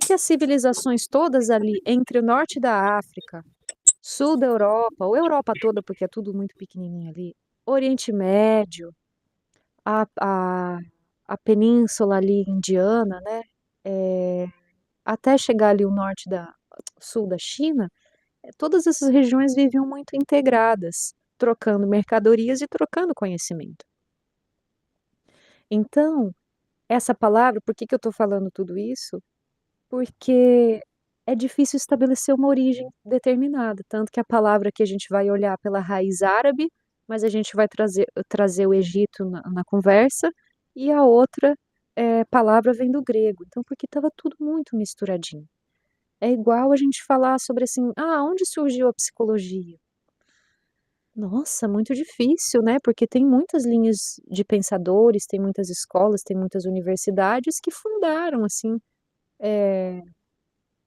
que as civilizações todas ali entre o norte da África, sul da Europa, ou Europa toda, porque é tudo muito pequenininho ali, Oriente Médio, a a a península ali indiana, né, até chegar ali o norte da sul da China, todas essas regiões viviam muito integradas, trocando mercadorias e trocando conhecimento. Então, essa palavra, por que que eu estou falando tudo isso? Porque é difícil estabelecer uma origem determinada, tanto que a palavra que a gente vai olhar pela raiz árabe, mas a gente vai trazer o Egito na conversa, e a outra, palavra vem do grego, então porque estava tudo muito misturadinho. É igual a gente falar sobre assim: "Ah, onde surgiu a psicologia?". Nossa, muito difícil, né, porque tem muitas linhas de pensadores, tem muitas escolas, tem muitas universidades que fundaram, assim,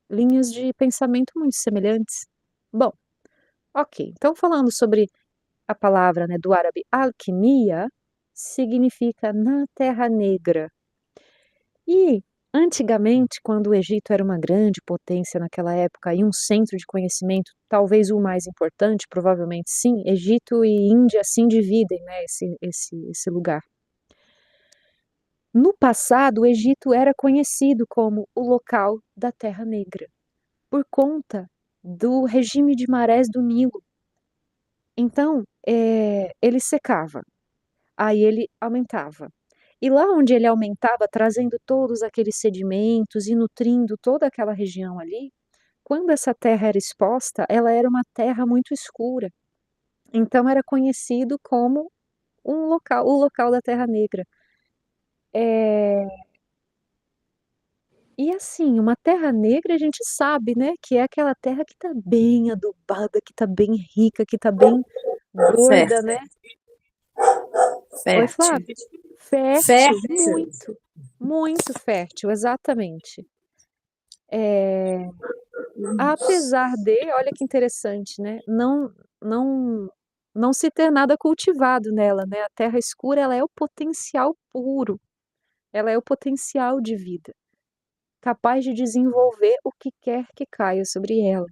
linhas de pensamento muito semelhantes. Bom, ok, então falando sobre a palavra, né, do árabe alquimia, significa na terra negra. E, antigamente, quando o Egito era uma grande potência naquela época e um centro de conhecimento, talvez o mais importante, provavelmente sim, Egito e Índia se dividem, né, esse lugar. No passado, o Egito era conhecido como o local da Terra Negra, por conta do regime de marés do Nilo. Então, ele secava, aí ele aumentava. E lá onde ele aumentava, trazendo todos aqueles sedimentos e nutrindo toda aquela região ali, quando essa terra era exposta, ela era uma terra muito escura. Então era conhecido como o local da Terra Negra. Eh, e assim, uma terra negra a gente sabe, né, que é aquela terra que está bem adubada, que está bem rica, que está bem gorda, Fértil, né. Oi, fértil. Flávia. Fértil, Fértil. muito, muito fértil, exatamente. Eh, apesar de olha que interessante, né, não não se ter nada cultivado nela, né, a terra escura ela é o potencial puro, ela é o potencial de vida, capaz de desenvolver o que quer que caia sobre ela.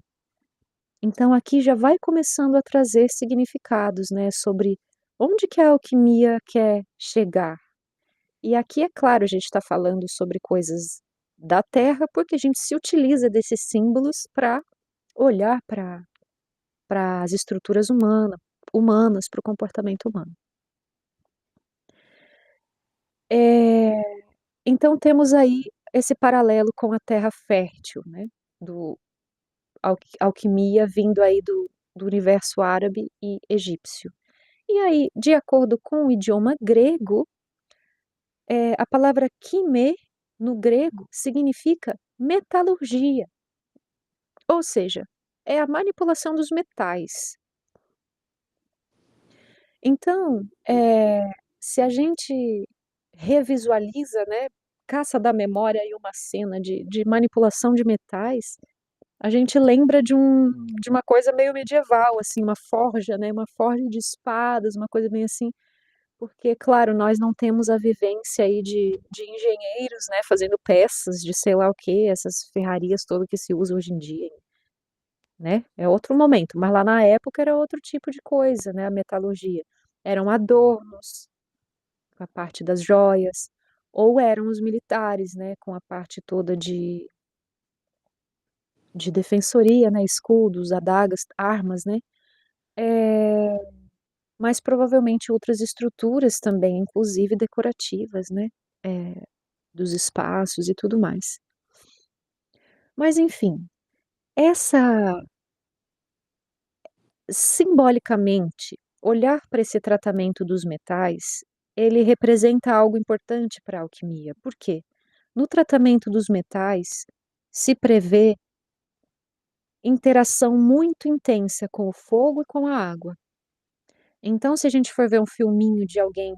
Então aqui já vai começando a trazer significados, né, sobre onde que a alquimia quer chegar. E aqui, é claro, a gente está falando sobre coisas da terra, porque a gente se utiliza desses símbolos para olhar para as estruturas humanas, para o comportamento humano. Eh, então temos aí esse paralelo com a terra fértil, né, do alquimia vindo aí do universo árabe e egípcio. E aí, de acordo com o idioma grego, a palavra quimê, no grego, significa metalurgia, ou seja, é a manipulação dos metais. Então, se a gente revisualiza, né, caça da memória aí uma cena de manipulação de metais, a gente lembra de uma coisa meio medieval, assim, uma forja, né, uma forja de espadas, uma coisa bem assim, porque, claro, nós não temos a vivência aí de engenheiros, né, fazendo peças de sei lá o quê, essas ferrarias todas que se usam hoje em dia, né, é outro momento, mas lá na época era outro tipo de coisa, né, a metalurgia. Eram adornos, com a parte das joias, ou eram os militares, né, com a parte toda de defensoria, né, escudos, adagas, armas, né, eh, mas provavelmente outras estruturas também, inclusive decorativas, né, dos espaços e tudo mais. Mas enfim, essa simbolicamente, olhar para esse tratamento dos metais, ele representa algo importante para a alquimia. Por quê? No tratamento dos metais, se prevê interação muito intensa com o fogo e com a água. Então, se a gente for ver um filminho de alguém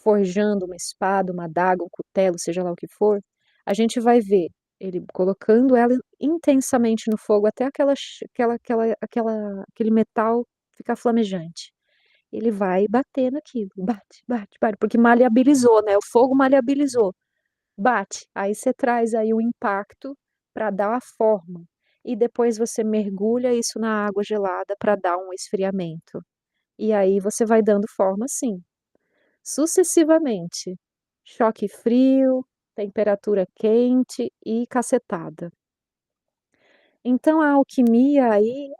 forjando uma espada, uma adaga, um cutelo, seja lá o que for, a gente vai ver ele colocando ela intensamente no fogo até aquele metal ficar flamejante. Ele vai bater naquilo, bate, bate, bate, porque maleabilizou, né? O fogo maleabilizou. Bate, aí você traz aí o impacto para dar a forma, e depois você mergulha isso na água gelada para dar um esfriamento. E aí você vai dando forma assim, sucessivamente. Choque frio, temperatura quente e cacetada. Então a alquimia aí,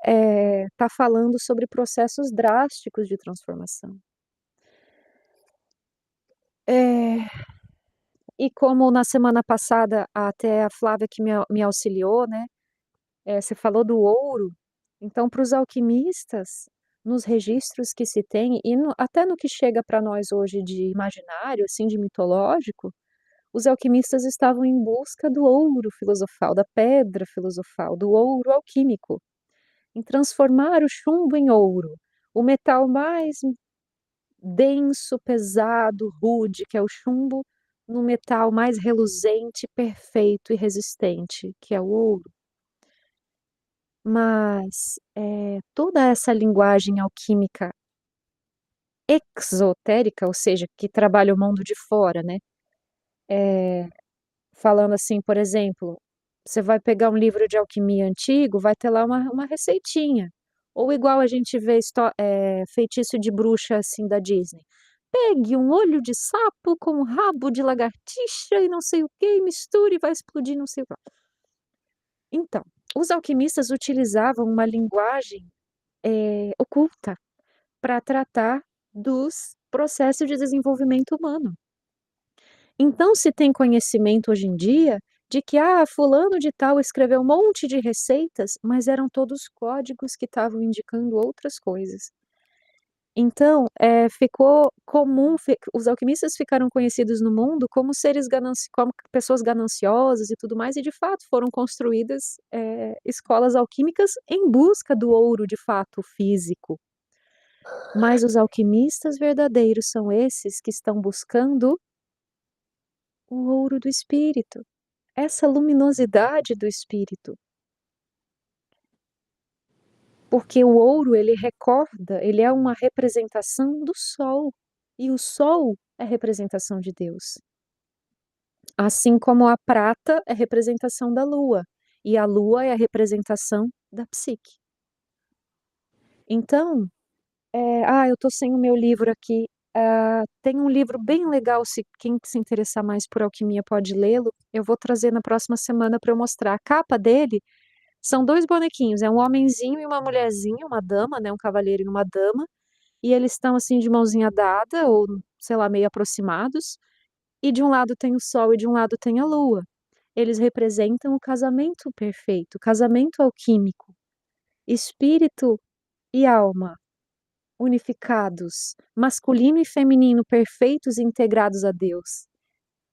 tá falando sobre processos drásticos de transformação. Eh, e como na semana passada até a Flávia que me auxiliou, né, você falou do ouro, então para os alquimistas, nos registros que se tem e até no que chega para nós hoje de imaginário, assim, de mitológico, os alquimistas estavam em busca do ouro filosofal, da pedra filosofal, do ouro alquímico, em transformar o chumbo em ouro, o metal mais denso, pesado, rude, que é o chumbo, no metal mais reluzente, perfeito e resistente, que é o ouro. Mas, toda essa linguagem alquímica exotérica, ou seja, que trabalha o mundo de fora, né, falando assim, por exemplo, você vai pegar um livro de alquimia antigo, vai ter lá uma receitinha, ou igual a gente vê feitiço de bruxa, assim, da Disney. Pegue um olho de sapo com um rabo de lagartixa e não sei o quê, e misture e vai explodir não sei o quê. Então, os alquimistas utilizavam uma linguagem, oculta para tratar dos processos de desenvolvimento humano. Então se tem conhecimento hoje em dia de que, fulano de tal escreveu um monte de receitas, mas eram todos códigos que estavam indicando outras coisas. Então, ficou comum, os alquimistas ficaram conhecidos no mundo como como pessoas gananciosas e tudo mais, e de fato foram construídas, escolas alquímicas em busca do ouro de fato físico. Mas os alquimistas verdadeiros são esses que estão buscando o ouro do espírito, essa luminosidade do espírito. Porque o ouro, ele recorda, ele é uma representação do sol, e o sol é representação de Deus. Assim como a prata é representação da lua, e a lua é a representação da psique. Então, eu tô sem o meu livro aqui. Tem um livro bem legal, se quem se interessar mais por alquimia pode lê-lo. Eu vou trazer na próxima semana para eu mostrar. A capa dele são 2 bonequinhos, é um homenzinho e uma mulherzinha, uma dama, né, um cavalheiro e uma dama, e eles estão, assim, de mãozinha dada ou, sei lá, meio aproximados, e de um lado tem o sol e de um lado tem a lua. Eles representam o casamento perfeito, o casamento alquímico, espírito e alma unificados, masculino e feminino perfeitos e integrados a Deus.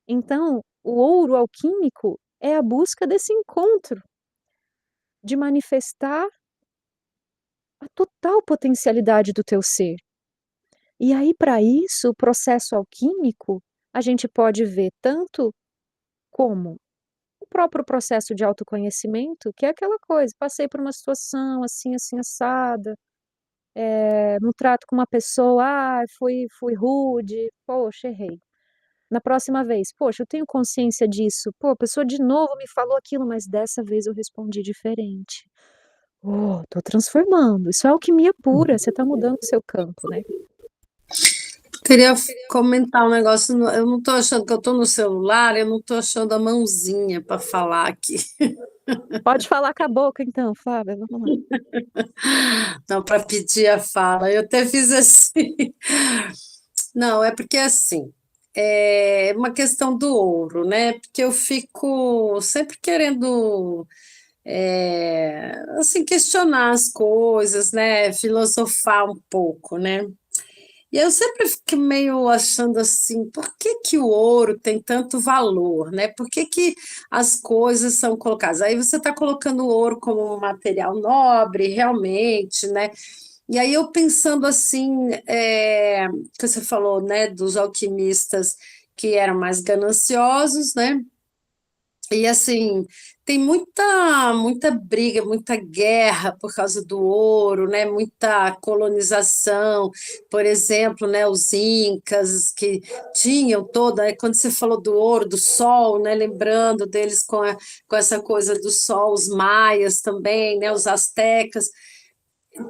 Então, o ouro alquímico é a busca desse encontro, de manifestar a total potencialidade do teu ser. E aí, para isso, o processo alquímico, a gente pode ver tanto como o próprio processo de autoconhecimento, que é aquela coisa, passei por uma situação assim, assim, assada, no trato com uma pessoa, fui rude, poxa, errei. Na próxima vez, poxa, eu tenho consciência disso, pô, a pessoa de novo me falou aquilo, mas dessa vez eu respondi diferente. Oh, tô transformando, isso é alquimia pura, você tá mudando o seu campo, né? Queria comentar um negócio, eu não estou achando que eu estou no celular, eu não estou achando a mãozinha para falar aqui. Pode falar com a boca então, Flávia, vamos lá. Não, para pedir a fala. Eu até fiz assim. Não, é porque assim, é uma questão do ouro, né? Porque eu fico sempre querendo assim, questionar as coisas, né? Filosofar um pouco, né? E eu sempre fico meio achando assim, por que que o ouro tem tanto valor, né? Por que que as coisas são colocadas? Aí você está colocando o ouro como um material nobre, realmente, né? E aí eu pensando assim, que você falou, né, dos alquimistas que eram mais gananciosos, né? E assim, tem muita briga, muita guerra por causa do ouro, né? Muita colonização, por exemplo, né? Os incas que tinham toda, aí quando você falou do ouro, do sol, né? Lembrando deles com essa coisa do sol, os maias também, né? Os astecas,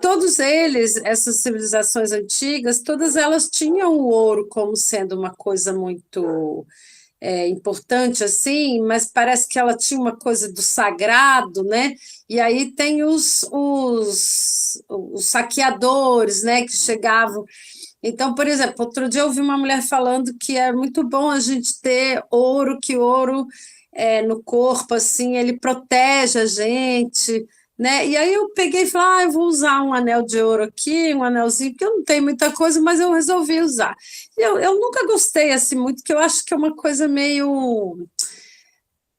todos eles, essas civilizações antigas, todas elas tinham o ouro como sendo uma coisa muito importante assim, mas parece que ela tinha uma coisa do sagrado, né? E aí tem os saqueadores, né, que chegavam. Então, por exemplo, outro dia eu ouvi uma mulher falando que é muito bom a gente ter ouro, que ouro no corpo, assim, ele protege a gente, né? E aí eu peguei e falei, eu vou usar um anel de ouro aqui, um anelzinho, porque eu não tenho muita coisa, mas eu resolvi usar. Eu nunca gostei assim muito, porque eu acho que é uma coisa meio.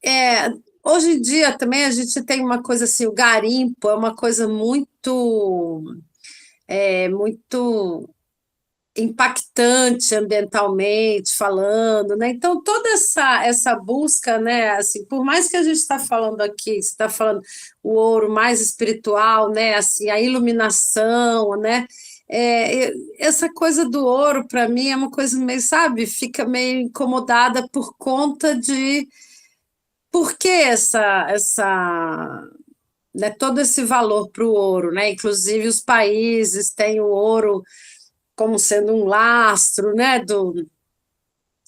é, Hoje em dia também a gente tem uma coisa assim, o garimpo é uma coisa muito impactante ambientalmente falando, né? Então toda essa busca, né? Assim, por mais que a gente está falando aqui, você está falando o ouro mais espiritual, né? Assim, a iluminação, né? Essa coisa do ouro para mim é uma coisa meio, sabe? Fica meio incomodada por conta de por que né, todo esse valor para o ouro, né? Inclusive os países têm o ouro como sendo um lastro, né?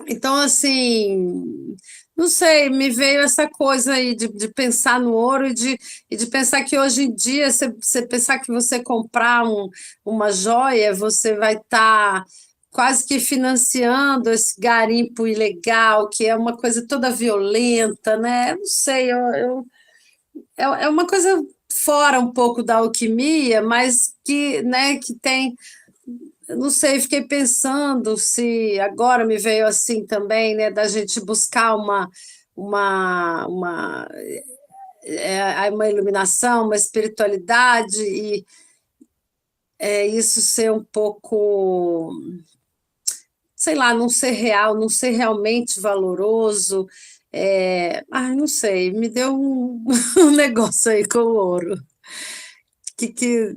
Então, assim, não sei, me veio essa coisa aí de pensar no ouro e de pensar que hoje em dia, você pensar que você comprar uma joia, você vai estar quase que financiando esse garimpo ilegal, que é uma coisa toda violenta, né? Eu não sei, é uma coisa fora um pouco da alquimia, mas que, né, que tem. Eu não sei, fiquei pensando se agora me veio assim também, né, da gente buscar uma, uma, uma iluminação, uma espiritualidade e isso ser um pouco, sei lá, não ser real, não ser realmente valoroso. Não sei, me deu um negócio aí com o ouro. Que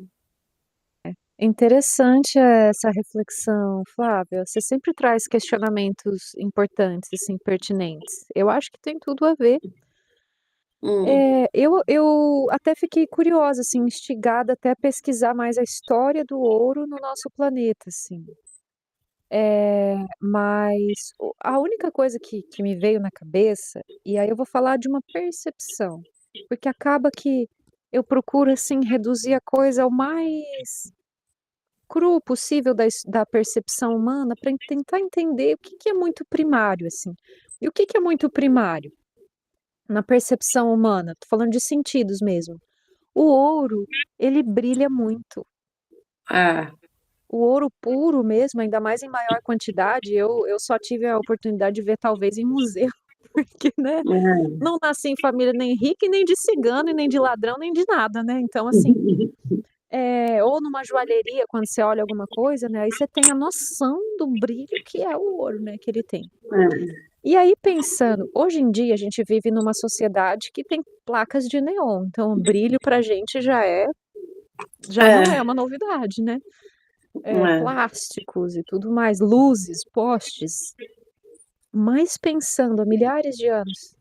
Interessante essa reflexão, Flávia. Você sempre traz questionamentos importantes, assim, pertinentes. Eu acho que tem tudo a ver. Eu até fiquei curiosa, assim, instigada até a pesquisar mais a história do ouro no nosso planeta, assim. Mas a única coisa que me veio na cabeça, e aí eu vou falar de uma percepção, porque acaba que eu procuro, assim, reduzir a coisa ao mais cru possível da percepção humana para tentar entender o que que é muito primário, assim. E o que que é muito primário na percepção humana? Tô falando de sentidos mesmo. O ouro, ele brilha muito. é, O ouro puro mesmo, ainda mais em maior quantidade, eu só tive a oportunidade de ver talvez em museu, porque, né, não nasci em família nem rica e nem de cigano e nem de ladrão, nem de nada, né, então assim, ou numa joalheria, quando você olha alguma coisa, né, aí você tem a noção do brilho que é o ouro, né, que ele tem. É, E aí pensando, hoje em dia a gente vive numa sociedade que tem placas de neon, então o brilho pra gente já não é é, uma novidade, né. é. Plásticos e tudo mais, luzes, postes. Mas pensando há milhares de anos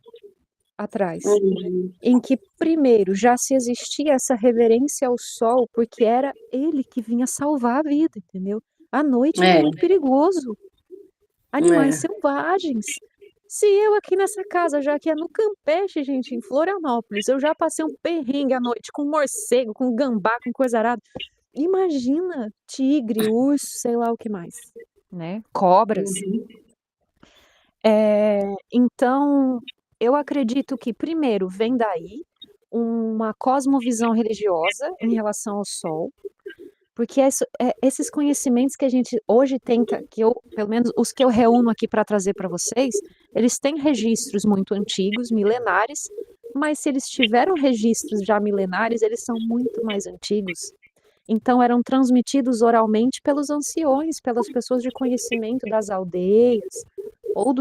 atrás, Uhum. em que primeiro já se existia essa reverência ao sol, porque era ele que vinha salvar a vida, entendeu. À noite era É, muito perigoso, animais é. selvagens. Se eu aqui nessa casa, já que é no Campeche, gente, em Florianópolis, eu já passei um perrengue à noite com morcego, com gambá, com coisa arada. Imagina tigre, urso, sei lá o que mais, né, cobras. Uhum. Então, eu acredito que primeiro vem daí uma cosmovisão religiosa em relação ao sol, porque esses conhecimentos que a gente hoje tenta, que eu, pelo menos os que eu reúno aqui para trazer para vocês, eles têm registros muito antigos, milenares, mas se eles tiveram registros já milenares, eles são muito mais antigos. Então eram transmitidos oralmente pelos anciões, pelas pessoas de conhecimento das aldeias ou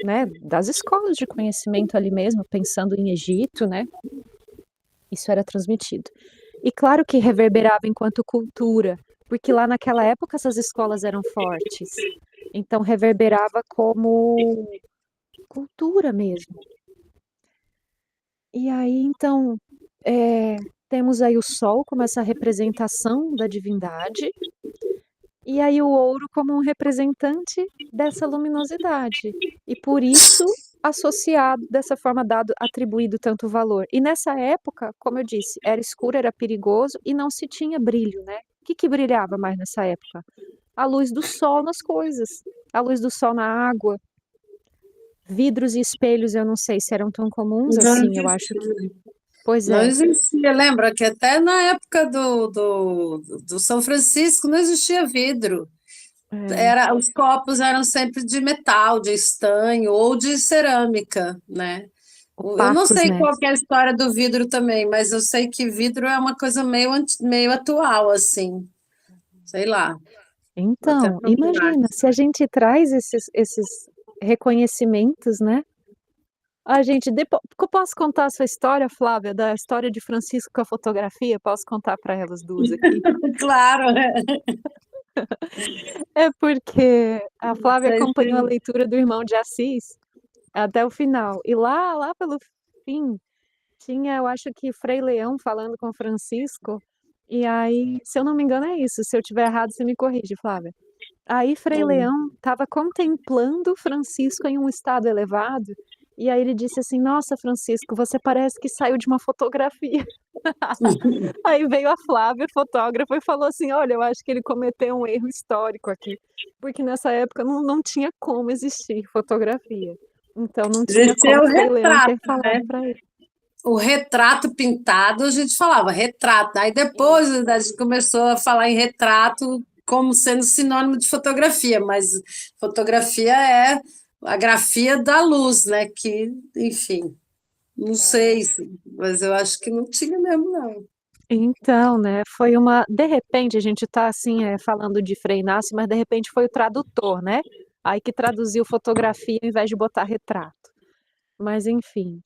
né, das escolas de conhecimento ali mesmo, pensando em Egito, né? Isso era transmitido. E claro que reverberava enquanto cultura, porque lá naquela época essas escolas eram fortes. Então reverberava como cultura mesmo. E aí então temos aí o sol como essa representação da divindade, e aí o ouro como um representante dessa luminosidade. E por isso associado dessa forma, dado, atribuído tanto valor. E nessa época, como eu disse, era escuro, era perigoso e não se tinha brilho, né? O que que brilhava mais nessa época? A luz do sol nas coisas, a luz do sol na água. Vidros e espelhos, eu não sei se eram tão comuns Não assim, eu acho que. existia. Pois Não é. existia. Lembra que até na época do São Francisco não existia vidro. É, Os copos eram sempre de metal, de estanho ou de cerâmica, né? Eu não opacos, sei né? qual que é a história do vidro também, mas eu sei que vidro é uma coisa meio atual, assim. Sei lá, vou até Então, procurar. imagina, se a gente traz esses reconhecimentos, né? A gente, depois, posso contar a sua história, Flávia, da história de Francisco com a fotografia? Posso contar para elas duas aqui? Claro, É porque a Flávia sei acompanhou a se- leitura do Irmão de Assis até o final. E lá pelo fim, tinha, eu acho que Frei Leão falando com Francisco. E aí, se eu não me engano, é isso. Se eu tiver errado, você me corrige, Flávia. Aí Frei Leão estava contemplando Francisco em um estado elevado, e aí ele disse assim: Nossa, Francisco, você parece que saiu de uma fotografia. Aí veio a Flávia, fotógrafa, e falou assim: Olha, eu acho que ele cometeu um erro histórico aqui, porque nessa época não tinha como existir fotografia. Então não tinha Existia como o Frei Leão retrato, ter falado né? para ele. O retrato pintado, a gente falava retrato. Aí depois a gente começou a falar em retrato como sendo sinônimo de fotografia, mas fotografia é a grafia da luz, né? Que, enfim, não sei, mas eu acho que não tinha mesmo, não. Então, né, foi uma de repente, a gente está assim, falando de Frei Inácio, mas de repente foi o tradutor, né, aí que traduziu fotografia ao invés de botar retrato. Mas enfim,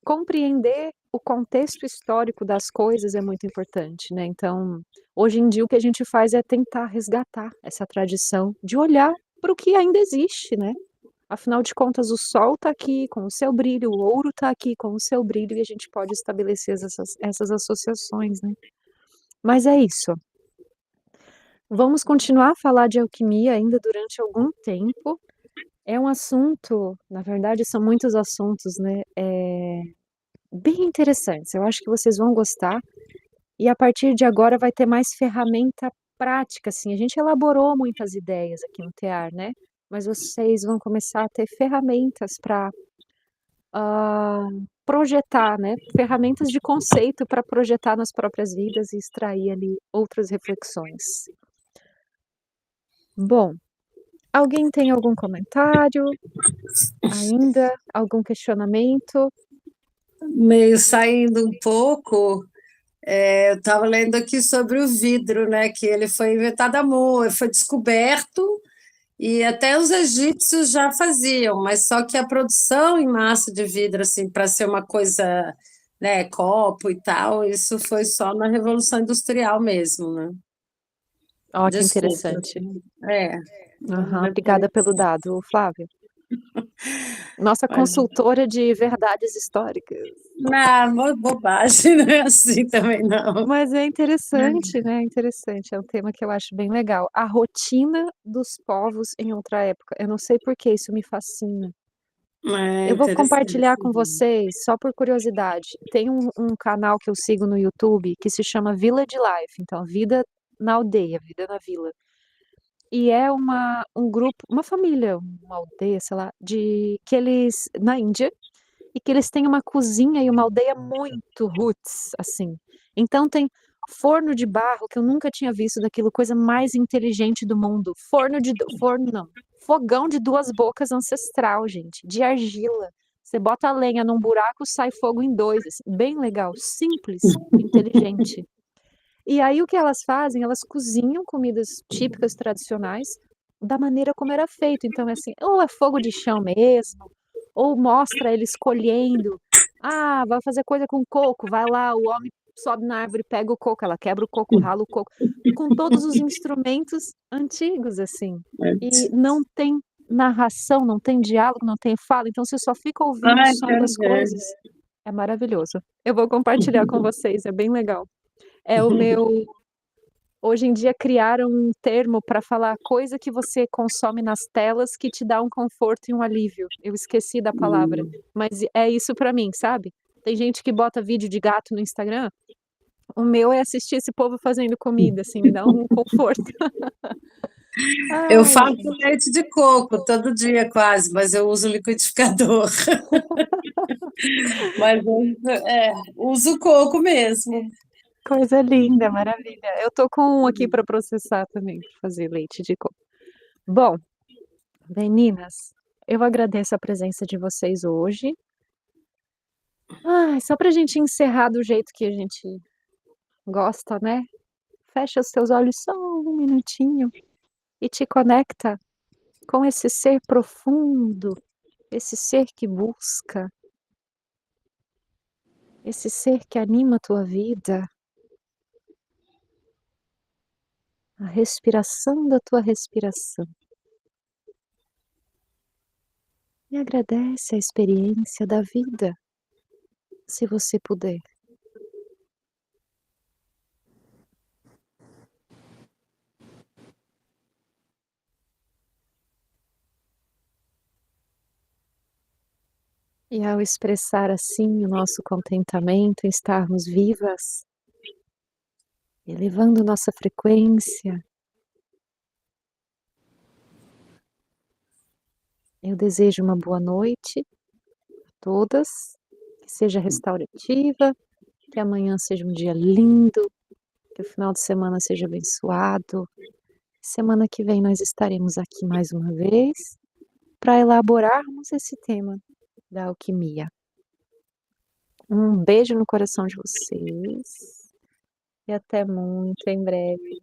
compreender o contexto histórico das coisas é muito importante, né, então, hoje em dia o que a gente faz é tentar resgatar essa tradição de olhar para o que ainda existe, né. Afinal de contas, o sol está aqui com o seu brilho, o ouro está aqui com o seu brilho, e a gente pode estabelecer essas associações, né. Mas é isso. Vamos continuar a falar de alquimia ainda durante algum tempo. É um assunto, na verdade, são muitos assuntos, né, bem interessantes. Eu acho que vocês vão gostar. E a partir de agora vai ter mais ferramenta prática, assim. A gente elaborou muitas ideias aqui no TEAR, né? Mas vocês vão começar a ter ferramentas para projetar, né? Ferramentas de conceito para projetar nas próprias vidas e extrair ali outras reflexões. Bom, alguém tem algum comentário ainda? Algum questionamento? Meio saindo um pouco, Eu estava lendo aqui sobre o vidro, né? Que ele foi inventado foi descoberto e até os egípcios já faziam, mas só que a produção em massa de vidro, assim, para ser uma coisa, né, copo e tal, isso foi só na Revolução Industrial mesmo, né? Ó, que Desculpa. interessante. É, Aham, obrigada pelo dado, Flávia. Nossa consultora de verdades históricas. não, bobagem, não é assim também, não. Mas é interessante, né? Interessante. É um tema que eu acho bem legal. A rotina dos povos em outra época. Eu não sei por que isso me fascina. É Eu vou interessante. compartilhar com vocês, só por curiosidade. Tem um canal que eu sigo no YouTube que se chama Village Life. Então, vida na aldeia, vida na vila. E é um grupo, uma família, uma aldeia, sei lá, que eles, na Índia, e que eles têm uma cozinha e uma aldeia muito roots, assim. Então tem forno de barro, que eu nunca tinha visto daquilo, coisa mais inteligente do mundo. Forno não, fogão de duas bocas ancestral, gente, de argila. Você bota a lenha num buraco, sai fogo em dois, assim, bem legal, simples, inteligente. E aí o que elas fazem? Elas cozinham comidas típicas tradicionais da maneira como era feito. Então é assim, ou é fogo de chão mesmo, ou mostra eles colhendo. Ah, vai fazer coisa com coco, vai lá, o homem sobe na árvore, pega o coco, ela quebra o coco, rala o coco, com todos os instrumentos antigos assim. E não tem narração, não tem diálogo, não tem fala, então você só fica ouvindo o Ai, som quero das ver. coisas. É maravilhoso. Eu vou compartilhar com vocês, é bem legal. É o meu. Hoje em dia criaram um termo para falar coisa que você consome nas telas que te dá um conforto e um alívio. Eu esqueci da palavra, mas é isso para mim, sabe? Tem gente que bota vídeo de gato no Instagram. O meu é assistir esse povo fazendo comida, assim, me dá um conforto. Eu Ai, faço gente. leite de coco todo dia quase, mas eu uso liquidificador. Mas uso coco mesmo. Coisa linda, maravilha. Eu tô com um aqui para processar também, para fazer leite de coco. Bom, meninas, eu agradeço a presença de vocês hoje. Ai, só pra gente encerrar do jeito que a gente gosta, né? Fecha os teus olhos só um minutinho e te conecta com esse ser profundo, esse ser que busca, esse ser que anima a tua vida, a respiração da tua respiração. E agradece a experiência da vida, se você puder. E ao expressar assim o nosso contentamento em estarmos vivas, elevando nossa frequência, eu desejo uma boa noite a todas, que seja restaurativa, que amanhã seja um dia lindo, que o final de semana seja abençoado. Semana que vem nós estaremos aqui mais uma vez para elaborarmos esse tema da alquimia. Um beijo no coração de vocês e até muito em breve.